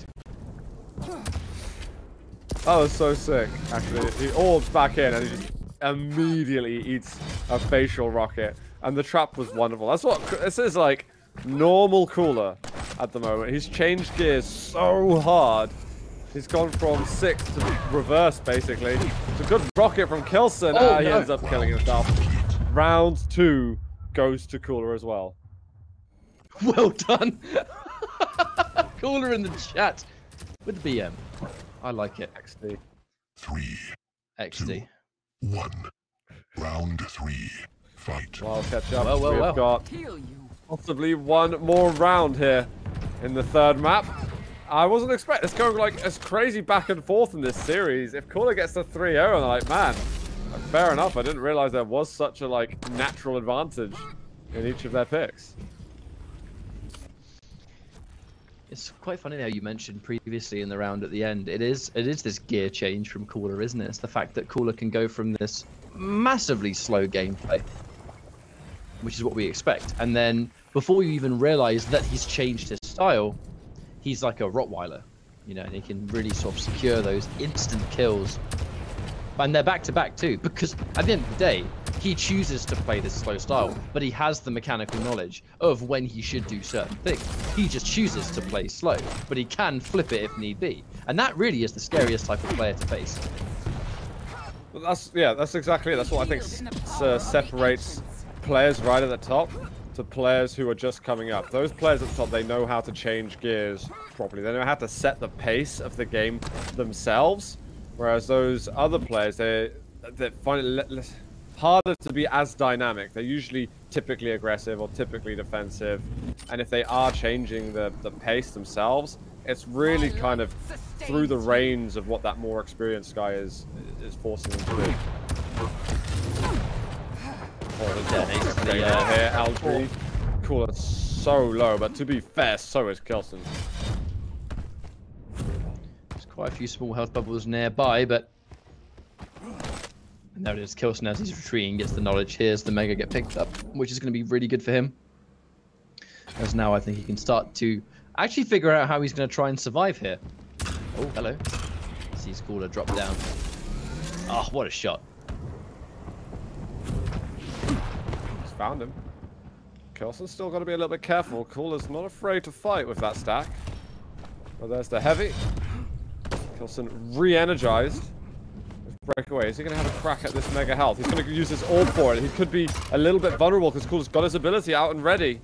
That was so sick, actually. He orbs back in and he just immediately eats a facial rocket. And the trap was wonderful. That's what this is like normal Cooler at the moment. He's changed gears so hard. He's gone from 6 to reverse, basically. It's a good rocket from K1LLSEN. He ends up killing himself. Round 2 goes to Cooler as well. Well done. Cooler in the chat with the BM. I like it. XD. 3, XD. 2, 1. Round 3. Fight. Well, catch up. Well. We've got possibly one more round here in the third map. I wasn't expecting it's going like as crazy back and forth in this series. If Cooler gets to 3-0, I'm like, man, fair enough. I didn't realize there was such a like natural advantage in each of their picks. It's quite funny how you mentioned previously in the round at the end. It is this gear change from Cooler, isn't it? It's the fact that Cooler can go from this massively slow gameplay, which is what we expect, and then before you even realize that he's changed his style, he's like a Rottweiler, you know, and he can really sort of secure those instant kills. And they're back-to-back too, because at the end of the day, he chooses to play this slow style, but he has the mechanical knowledge of when he should do certain things. He just chooses to play slow, but he can flip it if need be. And that really is the scariest type of player to face. Well, that's exactly it. That's what I think separates players right at the top to players who are just coming up. Those players at the top, they know how to change gears properly. They know how to set the pace of the game themselves. Whereas those other players, they find it harder to be as dynamic. They're usually typically aggressive or typically defensive. And if they are changing the pace themselves, it's really kind of through the reins of what that more experienced guy is forcing them to do. Here, Aldry. Cool, it's so low, but to be fair, so is K1LLSEN. There's quite a few small health bubbles nearby, but and there it is. K1LLSEN, as he's retreating, gets the knowledge. Here's the Mega get picked up, which is going to be really good for him. As now I think he can start to actually figure out how he's going to try and survive here. Oh, hello. Sees Cooler drop down. Oh, what a shot. He's found him. K1LLSEN's still got to be a little bit careful. Cooler's not afraid to fight with that stack. Well, there's the heavy. K1LLSEN re-energized. Breakaway. Is he going to have a crack at this mega health? He's going to use his orb for it. He could be a little bit vulnerable because Cooler's got his ability out and ready.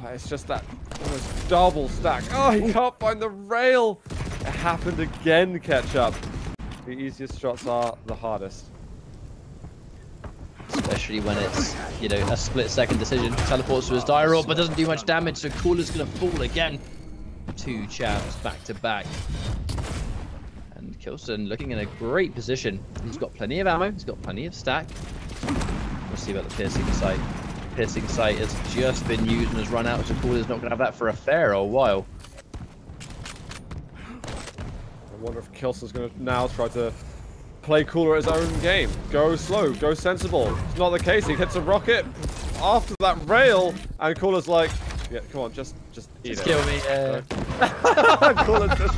But it's just that almost double stack. Oh, he can't find the rail. It happened again, Ketchup. The easiest shots are the hardest. Especially when it's, you know, a split-second decision. Teleports to his dire orb, but doesn't do much damage, so Cooler's going to fall again. 2 champs back to back. And K1LLSEN looking in a great position. He's got plenty of ammo, he's got plenty of stack. We'll see about the piercing sight. Piercing sight has just been used and has run out, so Cooler's not going to have that for a fair old while. I wonder if K1LLSEN's going to now try to play Cooler at his own game. Go slow, go sensible. It's not the case. He hits a rocket after that rail, and Cooler's like, yeah, come on, just eat it. Kill me. Cooler just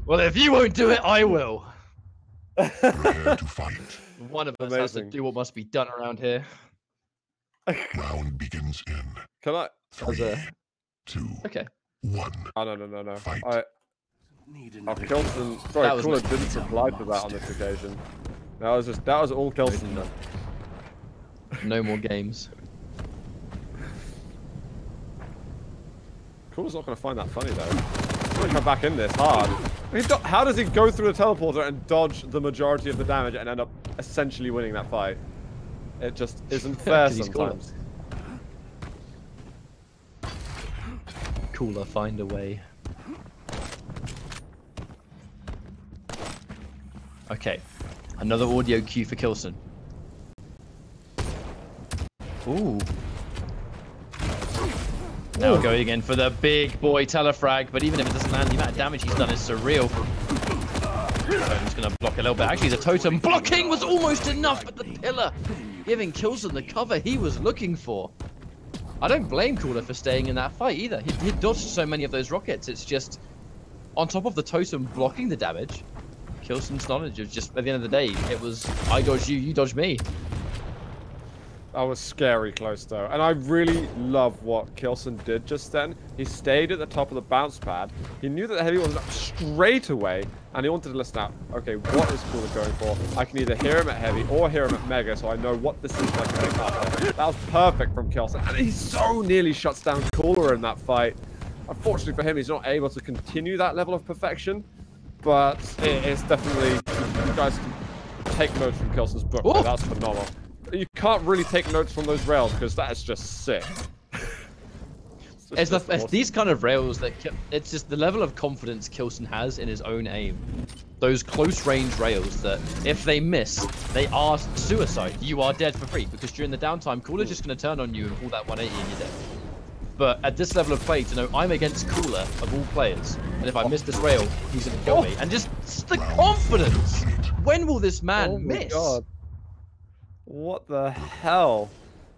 well, if you won't do it, I will. Prepare to fight. One of us has to do what must be done around here. Round begins in Can I? 3, 2, Okay. 1. Oh, no. Fight. K1LLSEN. Sorry, Cooler didn't reply to that on this occasion. That was all K1LLSEN done. No more games. Cooler's not going to find that funny though. He's going to come back in this hard. How does he go through the teleporter and dodge the majority of the damage and end up essentially winning that fight? It just isn't fair sometimes. Cooler, find a way. Okay, another audio cue for K1LLSEN. Ooh. Now going in for the big boy telefrag, but even if it doesn't land, the amount of damage he's done is surreal. Totem's going to block a little bit. Actually, the totem blocking was almost enough, but the pillar giving K1LLSEN the cover he was looking for. I don't blame Cooler for staying in that fight either. He dodged so many of those rockets. It's just, on top of the totem blocking the damage, K1LLSEN's knowledge of just, at the end of the day, it was, I dodge you, you dodge me. That was scary close though, and I really love what K1LLSEN did just then. He stayed at the top of the bounce pad. He knew that the heavy wasn't up straight away, and he wanted to listen out. Okay, what is Cooler going for? I can either hear him at heavy or hear him at mega, so I know what this is like going up. That was perfect from K1LLSEN, and he so nearly shuts down Cooler in that fight. Unfortunately for him, he's not able to continue that level of perfection, but it's definitely, you guys can take notes from K1LLSEN's book. Though. That's phenomenal. You can't really take notes from those rails because that is just sick. It's these kind of rails that it's just the level of confidence K1LLSEN has in his own aim. Those close range rails that if they miss, they are suicide. You are dead for free because during the downtime, Cooler's just going to turn on you and pull that 180 and you're dead. But at this level of play, to know I'm against Cooler of all players, and if I miss this rail, he's going to kill me. And just the confidence. When will this man miss? God. What the hell?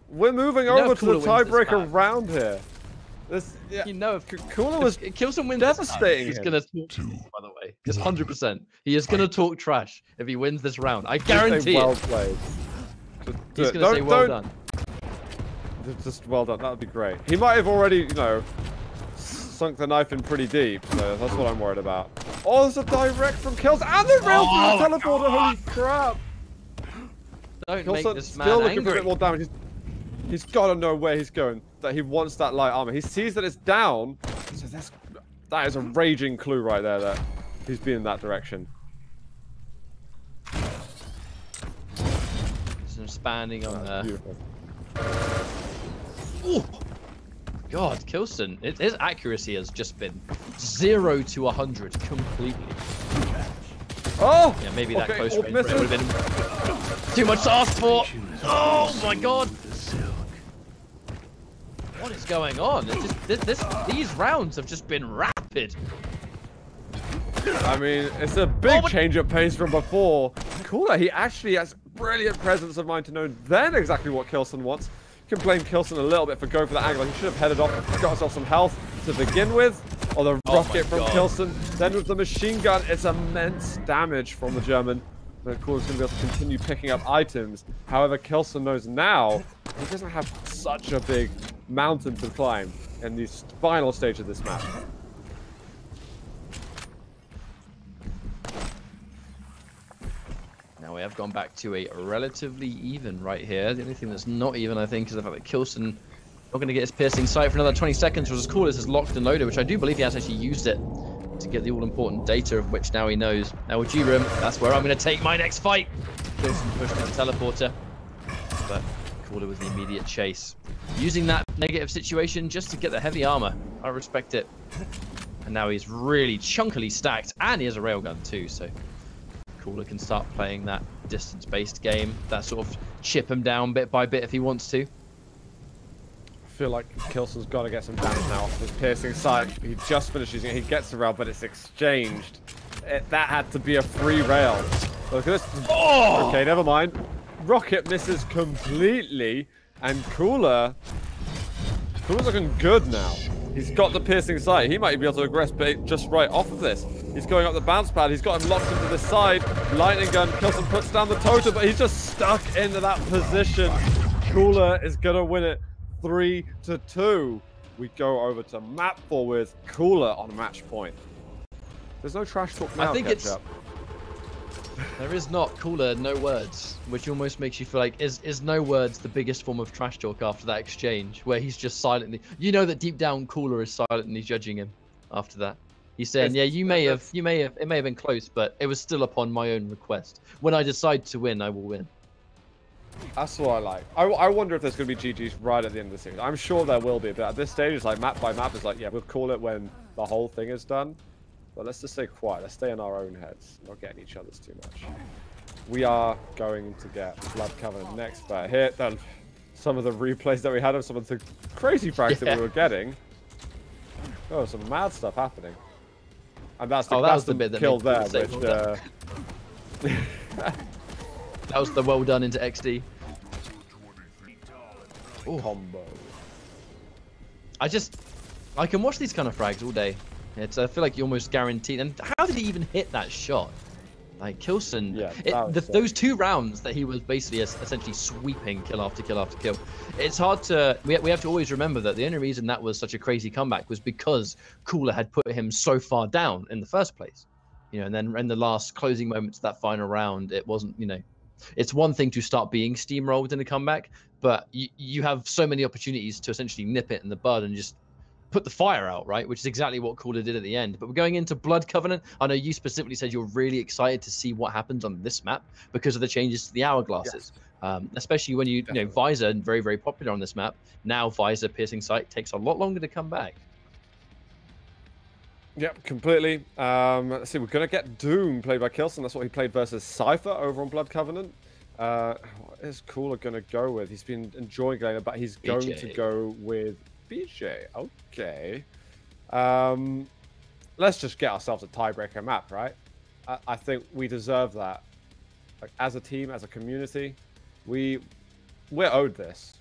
We're moving over to the tiebreaker round here. This, yeah, you know, if Cooler was K1LLSEN wins, devastating. He's gonna talk trash, by the way. Just 100%. He is gonna talk trash if he wins this round. I guarantee well it. Played. He's gonna say well done. Just well done. That would be great. He might have already, you know, sunk the knife in pretty deep. So that's what I'm worried about. Oh, there's a direct from K1LLSEN and the rail through the teleporter. Holy crap! Don't make this man still looking angry. for a bit more damage. He's got to know where he's going. That he wants that light armor. He sees that it's down. So that is a raging clue right there. That he's been in that direction. Some expanding on there. Beautiful. Ooh. God, K1LLSEN, his accuracy has just been 0 to 100 completely. Oh! Yeah, maybe that close range would misses. have been too much to ask for. Oh my God! What is going on? It's just, these rounds have just been rapid. I mean, it's a big change of pace from before. Cooler, he actually has brilliant presence of mind to know then exactly what K1LLSEN wants. You can blame K1LLSEN a little bit for going for that angle. He should have headed off, got himself some health to begin with. Or the rocket from K1LLSEN. Then with the machine gun, it's immense damage from the German. But Cooler's going to be able to continue picking up items. However, K1LLSEN knows now he doesn't have such a big mountain to climb in the final stage of this match. Now we have gone back to a relatively even right here. The only thing that's not even, I think, is the fact that K1LLSEN not going to get his piercing sight for another 20 seconds, which is cool as his locked and loaded, which I do believe he has actually used it to get the all-important data of which now he knows. Now with G-Room, that's where I'm going to take my next fight. K1LLSEN pushed to the teleporter, but Cooler with the immediate chase. Using that negative situation just to get the heavy armor. I respect it. And now he's really chunkily stacked, and he has a railgun too, so Cooler can start playing that distance-based game, that sort of chip him down bit by bit if he wants to. I feel like K1LLSEN's got to get some damage now off his piercing sight. He just finished using it. He gets the rail, but it's exchanged. That had to be a free rail. Look at this. Oh! Okay, never mind. Rocket misses completely, and Cooler's looking good now. He's got the piercing sight. He might be able to aggress just right off of this. He's going up the bounce pad. He's got him locked into the side. Lightning gun. K1LLSEN puts down the totem, but he's just stuck into that position. Cooler is going to win it 3-2. We go over to map 4 with Cooler on match point. There's no trash talk now. I think it's... There is not. Cooler, no words, which almost makes you feel like, is no words the biggest form of trash talk after that exchange, where he's just silently, you know that deep down Cooler is silently judging him after that. He's saying, yeah, it may have been close, but it was still upon my own request. When I decide to win, I will win. That's what I like. I wonder if there's going to be GG's right at the end of the series. I'm sure there will be, but at this stage, it's like map by map. It's like, yeah, we'll call it when the whole thing is done. But let's just stay quiet. Let's stay in our own heads. Not getting each other's too much. We are going to get Blood Covenant next, but here, then some of the replays that we had of some of the crazy frags that we were getting. Oh, some mad stuff happening. And that's the bit that kill there, which that was the well done into XD. Ooh. Combo. I can watch these kind of frags all day. I feel like you're almost guaranteed. And how did he even hit that shot? Like K1LLSEN, yeah, those 2 rounds that he was basically essentially sweeping kill after kill after kill. It's hard to, we have to always remember that the only reason that was such a crazy comeback was because Cooler had put him so far down in the first place. You know, and then in the last closing moments of that final round, it wasn't, you know, it's one thing to start being steamrolled in a comeback, but you have so many opportunities to essentially nip it in the bud and just put the fire out, right? Which is exactly what Cooler did at the end. But we're going into Blood Covenant. I know you specifically said you're really excited to see what happens on this map because of the changes to the hourglasses. Yes. Especially when you know, Visor, very, very popular on this map. Now Visor piercing sight takes a lot longer to come back. Yep, completely. Let's see, we're going to get Doom played by K1LLSEN. That's what he played versus Cypher over on Blood Covenant. What is Cooler going to go with? He's been enjoying going, but he's going to go with BJ. Okay. Let's just get ourselves a tiebreaker map, right? I think we deserve that. Like, as a team, as a community, we're owed this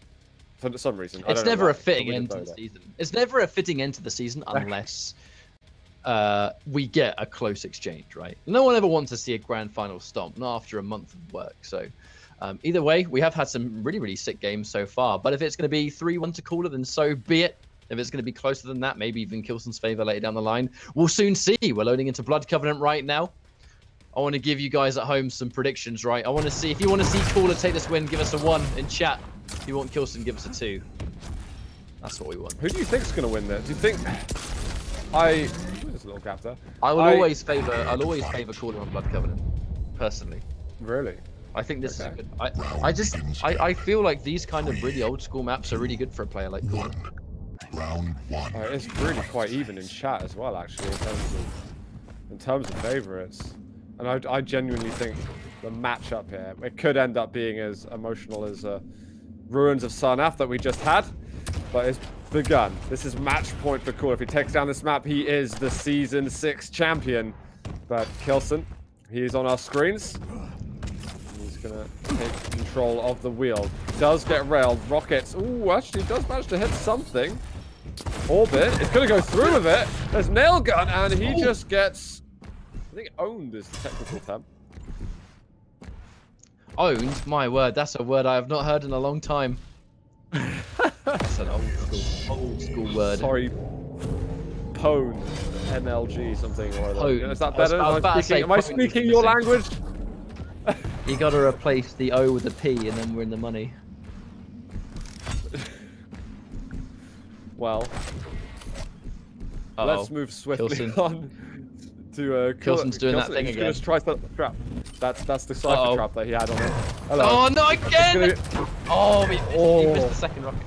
for some reason. It's never a fitting end to the season. It's never a fitting end to the season unless we get a close exchange, right? No one ever wants to see a grand final stomp, not after a month of work. So either way, we have had some really, really sick games so far. But if it's going to be 3-1 to Cooler, then so be it. If it's going to be closer than that, maybe even K1LLSEN's favor later down the line, we'll soon see. We're loading into Blood Covenant right now. I want to give you guys at home some predictions, right? I want to see, if you want to see Cooler take this win, give us a 1 in chat. If you want K1LLSEN, give us a 2. That's what we want. Who do you think is going to win there? Do you think... little gap there. I'll always favor Cooler on Blood Covenant, personally. Really? I think this is good. I feel like these kind of really old school maps are really good for a player like Cooler. Round 1. It's really quite even in chat as well, actually, in terms of favorites. And I genuinely think the matchup here, it could end up being as emotional as Ruins of Sarnath that we just had, but it's begun. This is match point for Cooler. If he takes down this map, he is the Season 6 champion. But k1LLSEN, he's on our screens. He's gonna take control of the wheel. Does get railed. Rockets. Ooh, actually does manage to hit something. Orbit. It's gonna go through with it. There's nail gun, and he just gets, I think, owned is the technical term. Owned? My word, that's a word I have not heard in a long time. That's an old school word. Sorry, pwn, NLG something or other. Pwn. Is that better? Am I speaking your language? You gotta replace the O with a P, and then we're in the money. Well, let's move swiftly on to k1LLSEN's doing that thing again. He's gonna try the trap. That's the cypher trap that he had on it. Hello. Oh, no, again! Oh, he missed the second rocket.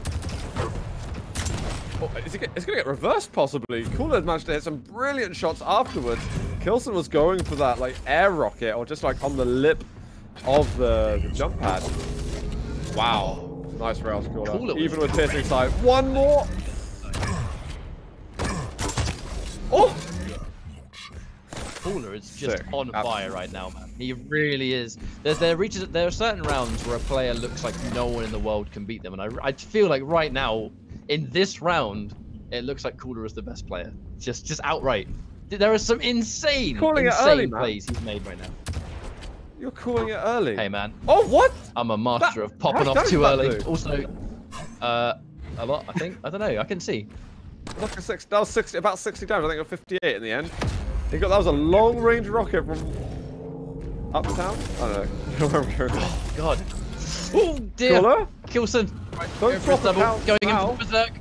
Oh, it's gonna get reversed possibly. Cooler managed to hit some brilliant shots afterwards. k1LLSEN was going for that like air rocket or just like on the lip of the jump pad. Wow, nice rails, Cooler. Even with piercing sight. One more. Oh. Cooler is just on fire right now, man. He really is. There are certain rounds where a player looks like no one in the world can beat them, and I feel like right now in this round it looks like Cooler is the best player. Just outright. There are some insane plays he's made right now. You're calling it early. Hey man. Oh what? I'm a master of popping off too early. Also, a lot. I think. I don't know. I can see. Look at that was 60, about 60 damage. I think it was 58 in the end. That was a long-range rocket from uptown. I don't know. Oh god. Oh dear. Cooler? k1LLSEN. Don't drop a pound. Going in for the berserk.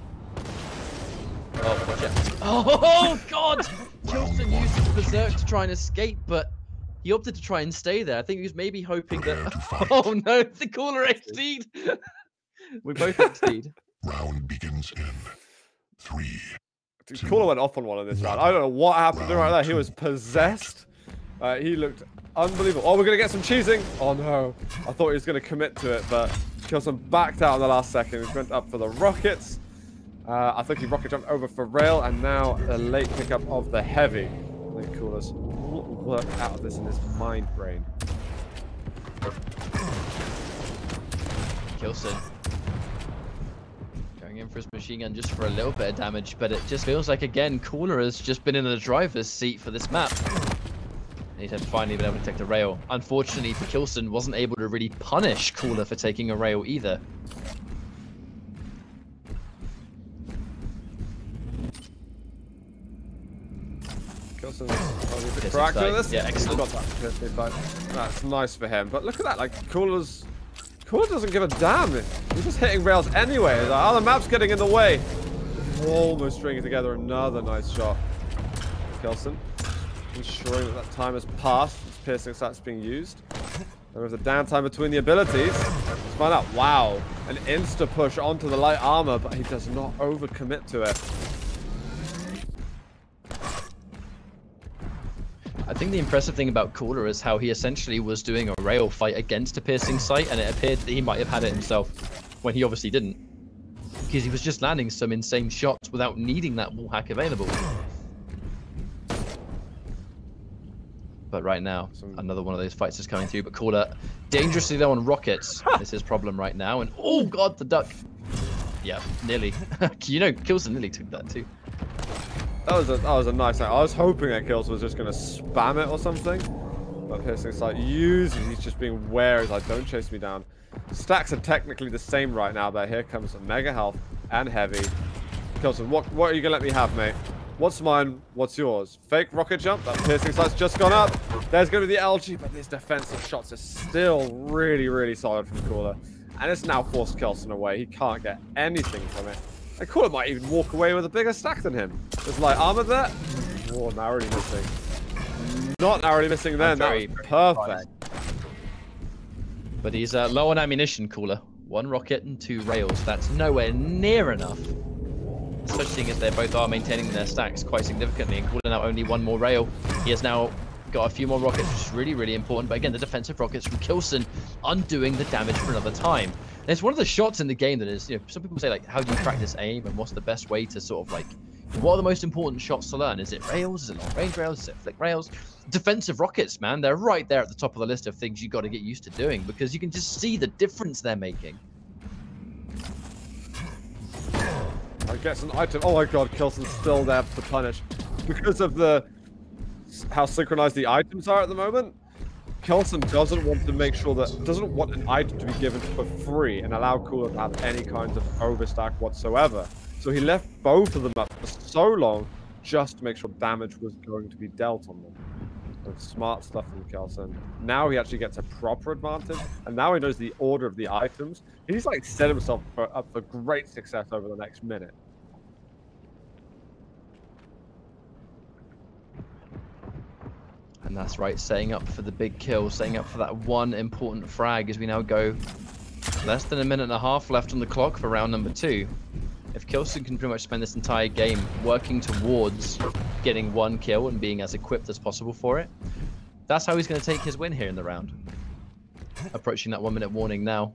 Oh, watch it. Oh god. k1LLSEN used his berserk to try and escape, but he opted to try and stay there. I think he was maybe hoping that. Oh no, the Cooler XD'd. We both XD'd. Round begins in 3. Dude, Cooler went off on one in this round. I don't know what happened to him right there. He was possessed. He looked unbelievable. Oh, we're going to get some cheesing. Oh, no. I thought he was going to commit to it, but k1LLSEN backed out in the last second. He went up for the rockets. I think he rocket jumped over for rail, and now a late pickup of the heavy. I think Cooler's work out of this in his mind brain. k1LLSEN. In for his machine gun just for a little bit of damage, but it just feels like again Cooler has just been in the driver's seat for this map. He's finally been able to take the rail. Unfortunately for k1LLSEN, wasn't able to really punish Cooler for taking a rail either. k1LLSEN's proactive with this. Yeah, excellent. Got that. That's nice for him. But look at that, like Cooler doesn't give a damn. He's just hitting rails anyway. Like, oh, the map's getting in the way. Almost stringing together another nice shot. k1LLSEN ensuring that time has passed. His piercing sight's being used. There was a downtime between the abilities. Let's find out. Wow. An insta push onto the light armor, but he does not overcommit to it. I think the impressive thing about Cooler is how he essentially was doing a rail fight against a piercing sight, and it appeared that he might have had it himself when he obviously didn't, because he was just landing some insane shots without needing that wall hack available. But right now, another one of those fights is coming through, but Cooler dangerously low on rockets is his problem right now, and oh god, the duck. Yeah, nearly. You know, k1LLSEN nearly took that too. That was a nice night. I was hoping that k1LLSEN was just going to spam it or something. But piercing sight used. He's just being wary. He's like, don't chase me down. Stacks are technically the same right now, but here comes mega health and heavy. k1LLSEN, what are you going to let me have, mate? What's mine? What's yours? Fake rocket jump. That piercing sight's just gone up. There's going to be the LG, but these defensive shots are still really, really solid from Cooler. And it's now forced k1LLSEN away. He can't get anything from it. And Cooler might even walk away with a bigger stack than him. There's light armor there. Oh, narrowly missing. Not narrowly missing then. That was perfect. But he's low on ammunition, Cooler. 1 rocket and 2 rails. That's nowhere near enough. Especially seeing as they both are maintaining their stacks quite significantly, and Cooler now only 1 more rail. He has now got a few more rockets, which is really, really important. But again, the defensive rockets from k1LLSEN undoing the damage for another time. And it's one of the shots in the game that is, you know, some people say, like, how do you practice aim and what's the best way to sort of, like, what are the most important shots to learn? Is it rails? Is it long range rails? Is it flick rails? Defensive rockets, man, they're right there at the top of the list of things you got to get used to doing, because you can just see the difference they're making. I guess an item. Oh my god, k1LLSEN's still there to punish. Because of how synchronized the items are at the moment, k1LLSEN doesn't want to make sure that, doesn't want an item to be given for free and allow Cooler to have any kind of overstack whatsoever. So he left both of them up for so long just to make sure damage was going to be dealt on them. So smart stuff from k1LLSEN. Now he actually gets a proper advantage, and now he knows the order of the items. He's like set himself up for great success over the next minute. And that's right, setting up for the big kill, setting up for that one important frag as we now go less than 1.5 minutes left on the clock for round number 2. If k1LLSEN can pretty much spend this entire game working towards getting 1 kill and being as equipped as possible for it, that's how he's going to take his win here in the round. Approaching that 1 minute warning now.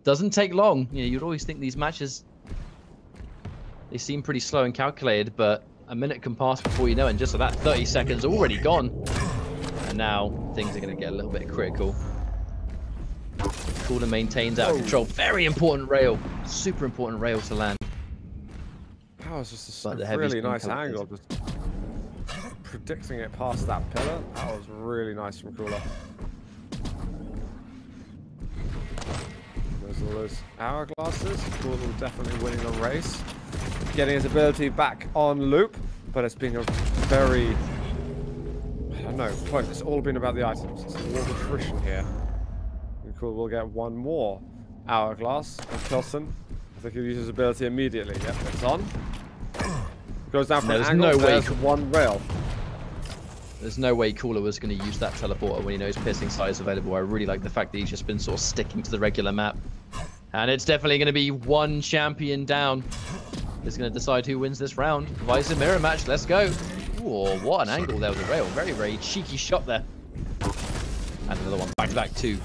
Doesn't take long. You know, you'd always think these matches, they seem pretty slow and calculated, but a minute can pass before you know it, and just so that 30 seconds already gone. And now things are going to get a little bit critical. Cooler maintains out of control. Very important rail. Super important rail to land. That was just a really nice angle. Just predicting it past that pillar. That was really nice from Cooler. There's all those hourglasses. Cooler definitely winning the race. Getting his ability back on loop. But it's been a very, I don't know, point. It's all been about the items. It's a lot of attrition here. And Cooler will get 1 more hourglass. And k1LLSEN, I think he'll use his ability immediately. Yep, it's on. Goes down for an angle. No way. There's 1 rail. There's no way Cooler was going to use that teleporter when he knows piercing sight is available. I really like the fact that he's just been sort of sticking to the regular map. And it's definitely going to be 1 champion down. It's going to decide who wins this round. Visor mirror match, let's go. Ooh, what an angle there with the rail. Very, very cheeky shot there. And another one, back to back 2.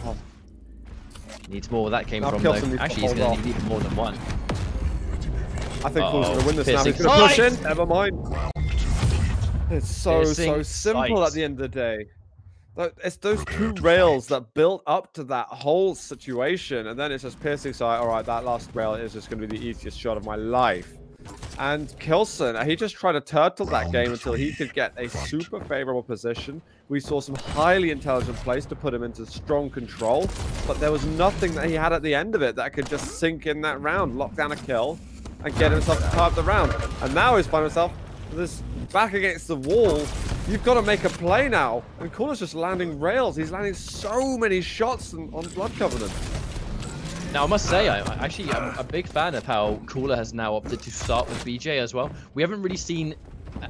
Needs more where that came from though. Actually, he's going to need even more than 1. I think Cooler's going to win this now. He's going to push in. Never mind. It's so simple at the end of the day. It's those 2 rails that built up to that whole situation, and then it's just piercing sight. All right, that last rail is just going to be the easiest shot of my life. And k1LLSEN, he just tried to turtle that game until he could get a super favorable position. We saw some highly intelligent plays to put him into strong control, but there was nothing that he had at the end of it that could just sink in that round, lock down a kill, and get himself to tie up the round. And now he's finding himself this back against the wall. You've got to make a play now. And Cooler's just landing rails. He's landing so many shots on Blood Covenant. Now, I must say, I'm a big fan of how Cooler has now opted to start with BJ as well. We haven't really seen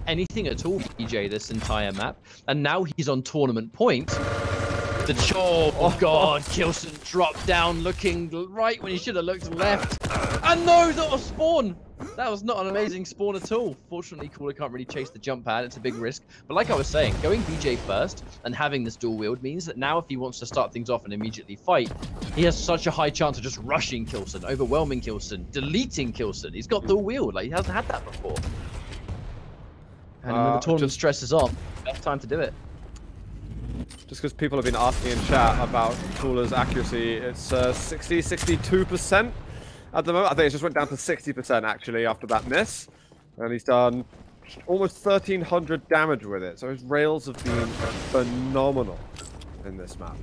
anything at all from BJ this entire map. And now he's on tournament point. The chop, oh god, k1LLSEN dropped down looking right when he should have looked left. And no, that was spawn! That was not an amazing spawn at all. Fortunately, Cooler can't really chase the jump pad. It's a big risk. But like I was saying, going BJ first and having this dual wield means that now if he wants to start things off and immediately fight, he has such a high chance of just rushing k1LLSEN, overwhelming k1LLSEN, deleting k1LLSEN. He's got dual wield. Like, he hasn't had that before. And when the tournament stress is on, best time to do it. Just because people have been asking in chat about Cooler's accuracy, it's 62% at the moment. I think it just went down to 60% actually after that miss. And he's done almost 1,300 damage with it. So his rails have been phenomenal in this map.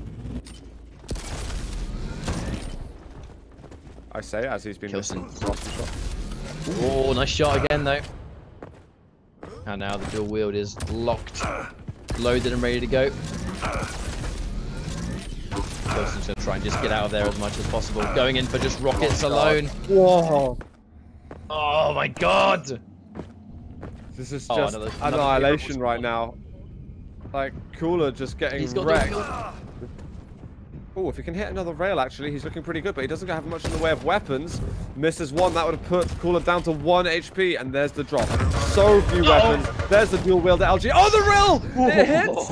I say as he's been missing. Oh, nice shot again though. And now the dual wield is locked, loaded and ready to go. k1LLSEN's going to try and just get out of there as much as possible. Going in for just rockets alone. Whoa. Oh my god. This is just annihilation right now. Like, Cooler just getting wrecked. Oh, if he can hit another rail, actually, he's looking pretty good, but he doesn't have much in the way of weapons. Misses one, that would have put Cooler down to 1 HP, and there's the drop. So few weapons. There's the dual wield LG. Oh, the rail! It hits!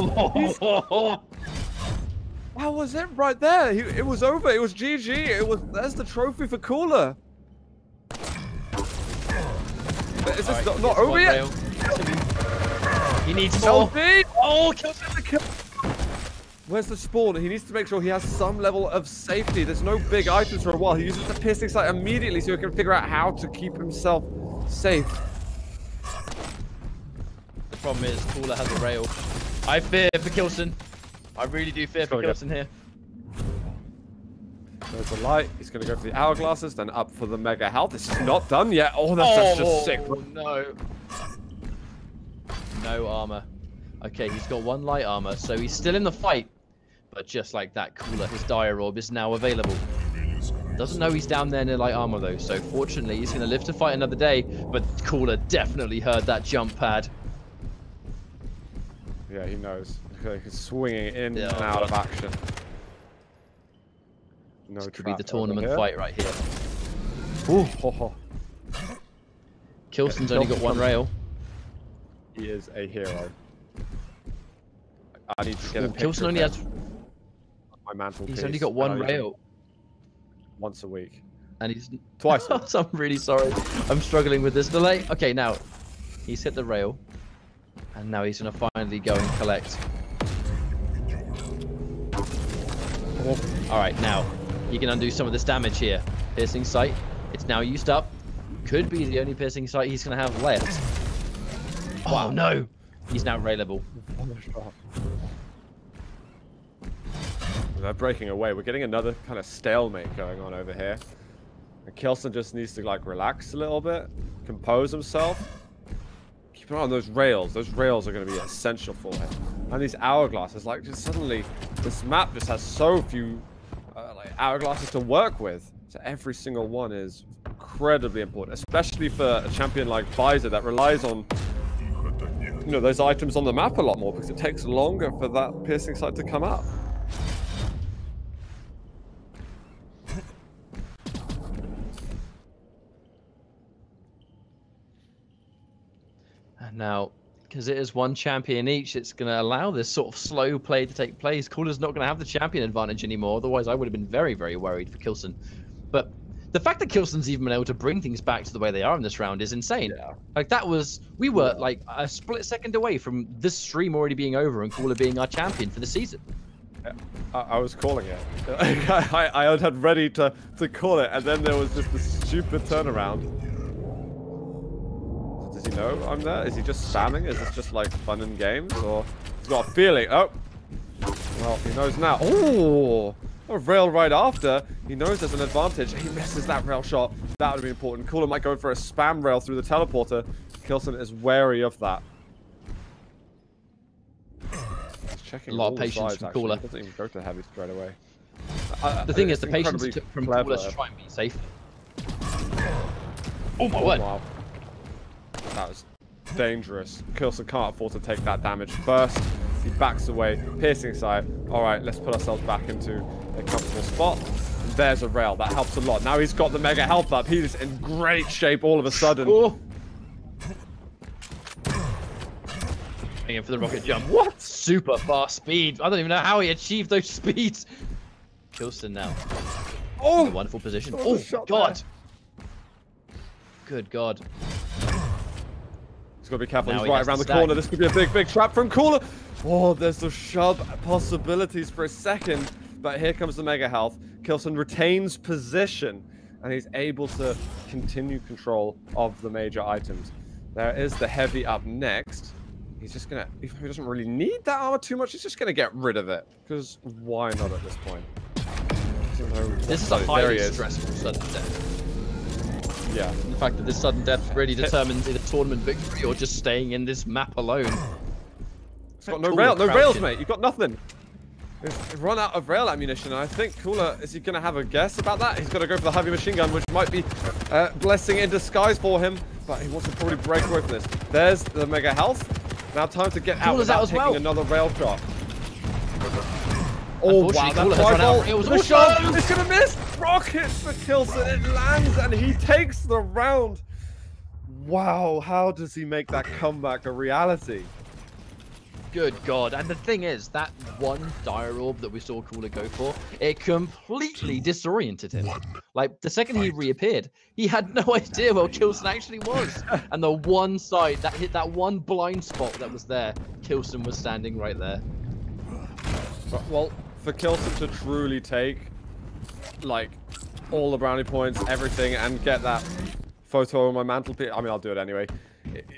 That was it right there. It was over. It was GG. There's the trophy for Cooler. But is this not over yet? He needs more. Oh, kill. Where's the spawn? He needs to make sure he has some level of safety. There's no big items for a while. He uses the piercing sight immediately so he can figure out how to keep himself safe. The problem is, Cooler has a rail. I fear for K1LLSEN. I really do fear for K1LLSEN here. There's the light. He's going to go for the hourglasses, then up for the mega health. This is not done yet. Oh, that's just sick. No. No armor. Okay, he's got 1 light armor, so he's still in the fight. But just like that, Cooler, his dire orb is now available. Doesn't know he's down there near light armor though, so fortunately he's going to live to fight another day. But Cooler definitely heard that jump pad. Yeah, he knows. He's swinging in and out of action. No, this could be the tournament fight right here. Ooh, K1LLSEN's only got 1 rail. He is a hero. I need to get a picture K1LLSEN only has my mantelpiece. He's only got 1 rail. Once a week. And he's twice. I'm really sorry. I'm struggling with this delay. Okay, now he's hit the rail. And now he's gonna finally go and collect. Alright, now he can undo some of this damage here. Piercing sight. It's now used up. Could be the only piercing sight he's gonna have left. Oh no! He's now railable. They're breaking away. We're getting another kind of stalemate going on over here. And K1LLSEN just needs to like relax a little bit, compose himself. Keep an eye on those rails. Those rails are going to be essential for him. And these hourglasses, like just suddenly, this map just has so few like hourglasses to work with. So every single one is incredibly important, especially for a champion like Visor that relies on those items on the map a lot more because it takes longer for that piercing sight to come up. And now, because it is 1 champion each, it's going to allow this sort of slow play to take place. Cooler's not going to have the champion advantage anymore. Otherwise, I would have been very, very worried for K1LLSEN. But the fact that K1LLSEN's even been able to bring things back to the way they are in this round is insane. Yeah. Like we were like a split second away from this stream already being over and Cooler being our champion for the season. Yeah, I was calling it. I had ready to call it, and then there was just this stupid turnaround. Does he know I'm there? Is he just spamming? Is this just like fun and games, or he's got a feeling? Oh, well, he knows now. Oh. A rail right after. He knows there's an advantage. He misses that rail shot. That would be important. Cooler might go for a spam rail through the teleporter. K1LLSEN is wary of that. He's checking a lot of patience from Cooler. He doesn't even go to heavy straight away. The thing is, the patience it took from Cooler to try and be safe. Oh my word. Wow. That was dangerous. K1LLSEN can't afford to take that damage first. He backs away, piercing sight. All right, let's put ourselves back into a comfortable spot. And there's a rail. That helps a lot. Now he's got the mega health up. He's in great shape all of a sudden. Oh. Going in for the rocket jump. What? Super fast speed. I don't even know how he achieved those speeds. K1LLSEN now. Oh, wonderful position. Oh, God. Good God. He's got to be careful. He's right around the corner. This could be a big, big trap from Cooler. Oh, there's the shove possibilities for a second. But here comes the mega health. K1LLSEN retains position. And he's able to continue control of the major items. There is the heavy up next. He's just going to... If he doesn't really need that armor too much, he's just going to get rid of it. Because why not at this point? This is a highly stressful sudden death. Yeah. The fact that this sudden death really determines either tournament victory or just staying in this map alone. It's got no rails, mate. You've got nothing. He's run out of rail ammunition, and I think Cooler, is he going to have a guess about that? He's got to go for the heavy machine gun, which might be a blessing in disguise for him. but he wants to probably break away from this. There's the mega health. Now time to get out without taking another rail shot. Oh wow, that's right. It was a shot. It's gonna miss. Rocket for Kilson. It lands and he takes the round. Wow, how does he make that comeback a reality? Good God. And the thing is, that one dire orb that we saw Cooler go for, it completely disoriented him. Like, the second he reappeared, he had no idea where Kilson actually was. And the one side that hit that one blind spot that was there, Kilson was standing right there. Well, for Kilson to truly take, like, all the brownie points, everything, and get that photo on my mantelpiece, I mean, I'll do it anyway.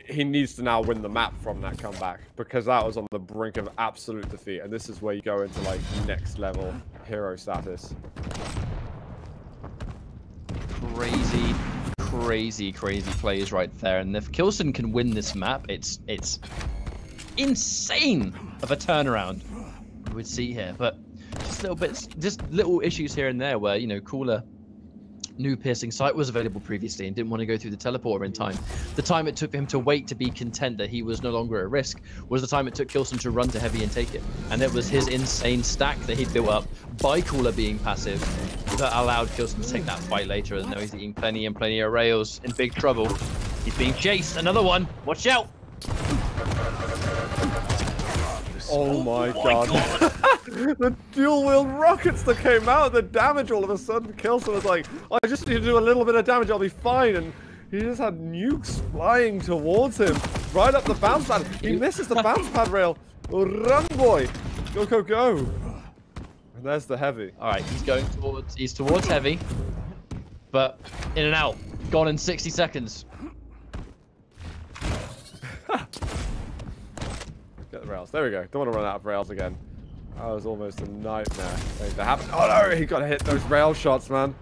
He needs to now win the map from that comeback, because that was on the brink of absolute defeat, and this is where you go into, like, next level hero status. Crazy plays right there, and if Kilson can win this map, it's insane of a turnaround we would see here. But just little issues here and there where, you know, Cooler knew Piercing Sight was available previously and didn't want to go through the teleporter in time. The time it took for him to wait to be content that he was no longer at risk was the time it took Kilson to run to heavy and take it. And it was his insane stack that he'd built up by Cooler being passive that allowed Kilson to take that fight later. And now he's eating plenty and plenty of rails, in big trouble. He's being chased. Another one. Watch out. Oh my god. The dual-wheeled rockets that came out, the damage all of a sudden. Kilson was like, I just need to do a little bit of damage, I'll be fine. And he just had nukes flying towards him. Right up the bounce pad. He misses the bounce pad rail. Run, boy. Go, go, go. And there's the heavy. All right, he's towards heavy. But in and out. Gone in 60 seconds. Get the rails. There we go. Don't want to run out of rails again. That was almost a nightmare thing to happen. Oh no, he got to hit those rail shots, man.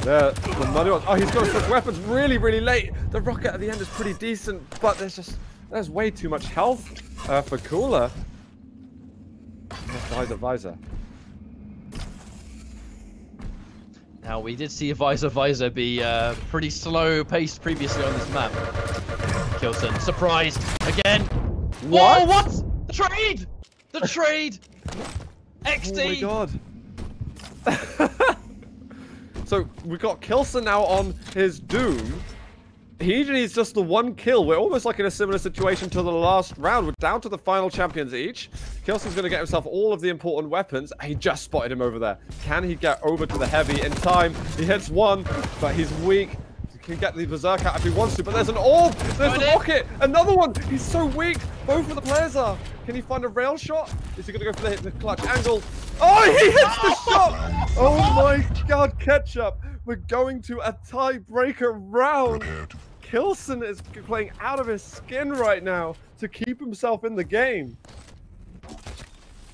There, the money one. Oh, he's got to switch weapons really, really late. The rocket at the end is pretty decent, but there's way too much health for Cooler. Visor. Now, we did see Visor be pretty slow paced previously on this map. Kilson, surprised again. What? Whoa, what? The trade! The trade! XD! Oh my god. So we got Kilson now on his Doom. He needs just the one kill. We're almost like in a similar situation to the last round. We're down to the final champions each. Kilson's going to get himself all of the important weapons. He just spotted him over there. Can he get over to the heavy in time? He hits one, but he's weak. He can get the berserk out if he wants to, but there's an orb. There's the rocket. Another one. He's so weak. Both of the players are. Can he find a rail shot? Is he going to go for the clutch angle? Oh, he hits the shot. Oh my god, Ketchup. We're going to a tiebreaker round. Kilson is playing out of his skin right now to keep himself in the game.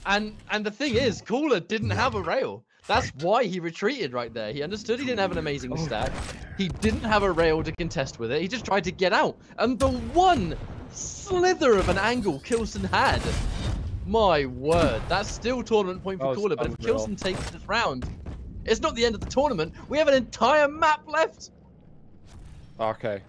And the thing is, Cooler didn't have a rail. That's why he retreated right there. He understood he didn't have an amazing stack. He didn't have a rail to contest with it. He just tried to get out. And the one slither of an angle Kilson had. My word. That's still tournament point for Cooler. But if Kilson takes this round, it's not the end of the tournament. We have an entire map left. Okay.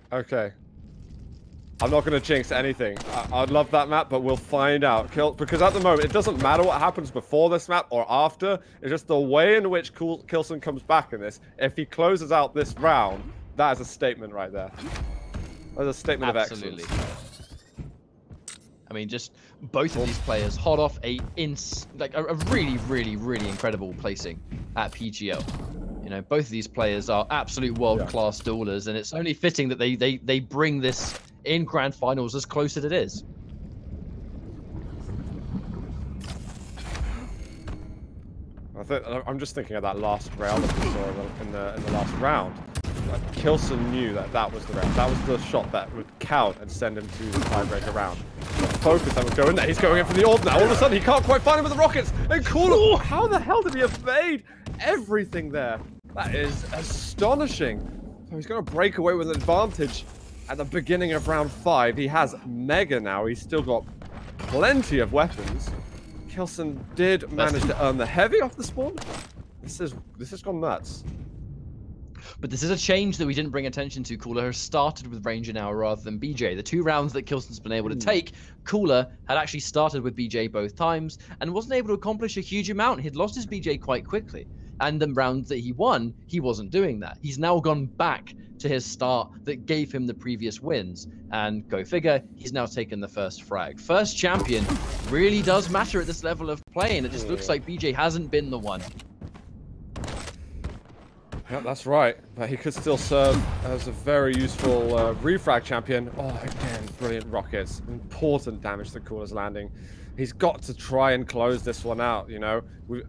I'm not going to jinx anything. I'd love that map, but we'll find out. Because at the moment, it doesn't matter what happens before this map or after. It's just the way in which Kilson comes back in this. If he closes out this round, that is a statement right there. That's a statement of excellence. I mean, just both of these players hot off a really incredible placing at PGL. You know, both of these players are absolute world-class duelers, and it's only fitting that they bring this in grand finals as close as it is. I'm just thinking of that last rail that we saw in the last round. Kilson knew that was the round. That was the shot that would count and send him to the tiebreaker round. The focus that would go in there. He's going in for the orb now. All of a sudden, he can't quite find him with the rockets. And Cooler, how the hell did he evade everything there? That is astonishing. So he's going to break away with an advantage at the beginning of round 5. He has Mega now. He's still got plenty of weapons. Kilson did manage to earn the heavy off the spawn. This has gone nuts. But this is a change that we didn't bring attention to. Cooler has started with Ranger now rather than BJ. The 2 rounds that Kilson's been able to take, Cooler had actually started with BJ both times and wasn't able to accomplish a huge amount. He'd lost his BJ quite quickly. And the rounds that he won, he wasn't doing that. He's now gone back to his start that gave him the previous wins. And go figure, he's now taken the first frag. First champion really does matter at this level of play, and it just looks like BJ hasn't been the one. Yep, that's right. But he could still serve as a very useful refrag champion. Oh, again, brilliant rockets. Important damage to Cooler's landing. He's got to try and close this one out, you know.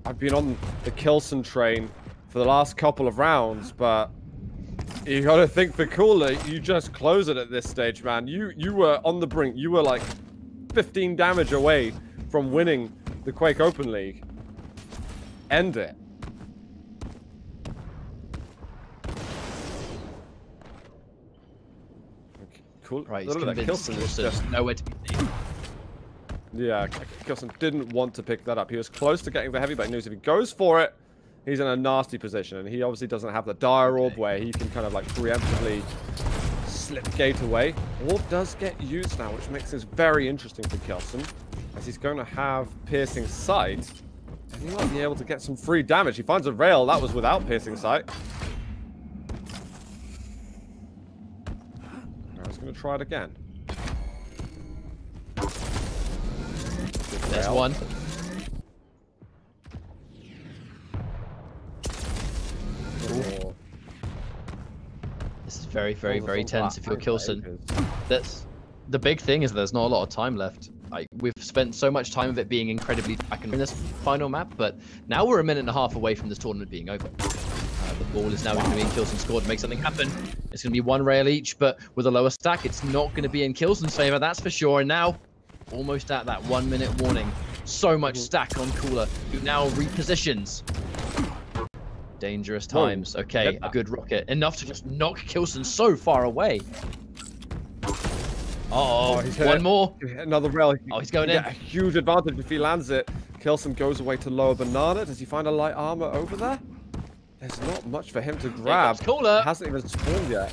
I've been on the K1LLSEN train for the last couple of rounds, but you got to think for Cooler, you just close it at this stage, man. You were on the brink. You were like 15 damage away from winning the Quake Open League. End it. Cool. Right, he's convinced K1LLSEN is just nowhere to be seen. Yeah, K1LLSEN didn't want to pick that up. He was close to getting the heavy, but he knows if he goes for it, he's in a nasty position. And he obviously doesn't have the dire orb where he can kind of like preemptively slip gate away. Orb does get used now, which makes this very interesting for K1LLSEN, as he's going to have piercing sight. And he might be able to get some free damage. He finds a rail. That was without piercing sight. I was going to try it again. There's one. Oh. This is very, very, very tense if you're K1LLSEN. That's the big thing is there's not a lot of time left. We've spent so much time of it being incredibly back in this final map, but now we're a minute and a half away from this tournament being over. The ball is now going to be in K1LLSEN's score to make something happen. It's going to be 1 rail each, but with a lower stack, it's not going to be in K1LLSEN's favor, that's for sure. And now, almost at that 1 minute warning. So much stack on Cooler, who now repositions. Dangerous times. Okay, a good rocket. Enough to just knock K1LLSEN so far away. Uh-oh, one more. Another rail. Oh, he's going in. A huge advantage if he lands it. K1LLSEN goes away to lower banana. Does he find a light armor over there? There's not much for him to grab. Cooler. Hasn't even spawned yet.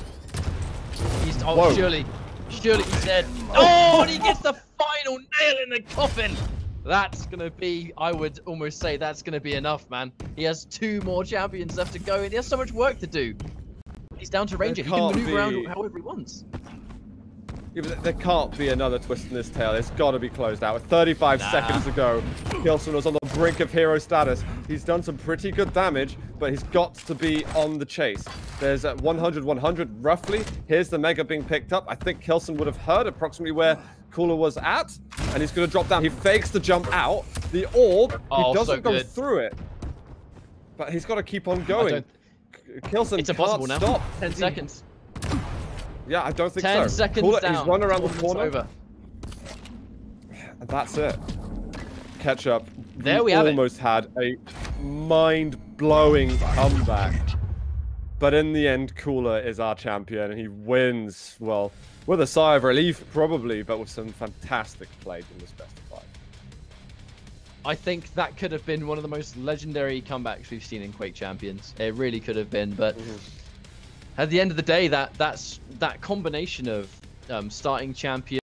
He's surely he's dead. Oh, and he gets the final nail in the coffin. That's gonna be, I would almost say that's gonna be enough, man. He has 2 more champions left to go, and he has so much work to do. He's down to Ranger. He can maneuver around however he wants. There can't be another twist in this tail. It's got to be closed out. With 35 seconds to go, K1LLSEN was on the brink of hero status. He's done some pretty good damage, but he's got to be on the chase. There's 100-100 roughly. Here's the mega being picked up. I think K1LLSEN would have heard approximately where Cooler was at, and he's going to drop down. He fakes the jump out. The orb, he doesn't go through it, but he's got to keep on going. K1LLSEN it's impossible can't now. stop. 10 seconds. Yeah, I don't think 10 so. seconds Cooler, down. he's run around the corner. Over. And that's it. Catch up. There we have it. Almost had a mind-blowing comeback. But in the end, Cooler is our champion, and he wins, well, with a sigh of relief, probably, but with some fantastic play in this best of 5. I think that could have been one of the most legendary comebacks we've seen in Quake Champions. It really could have been, but at the end of the day, that combination of starting champion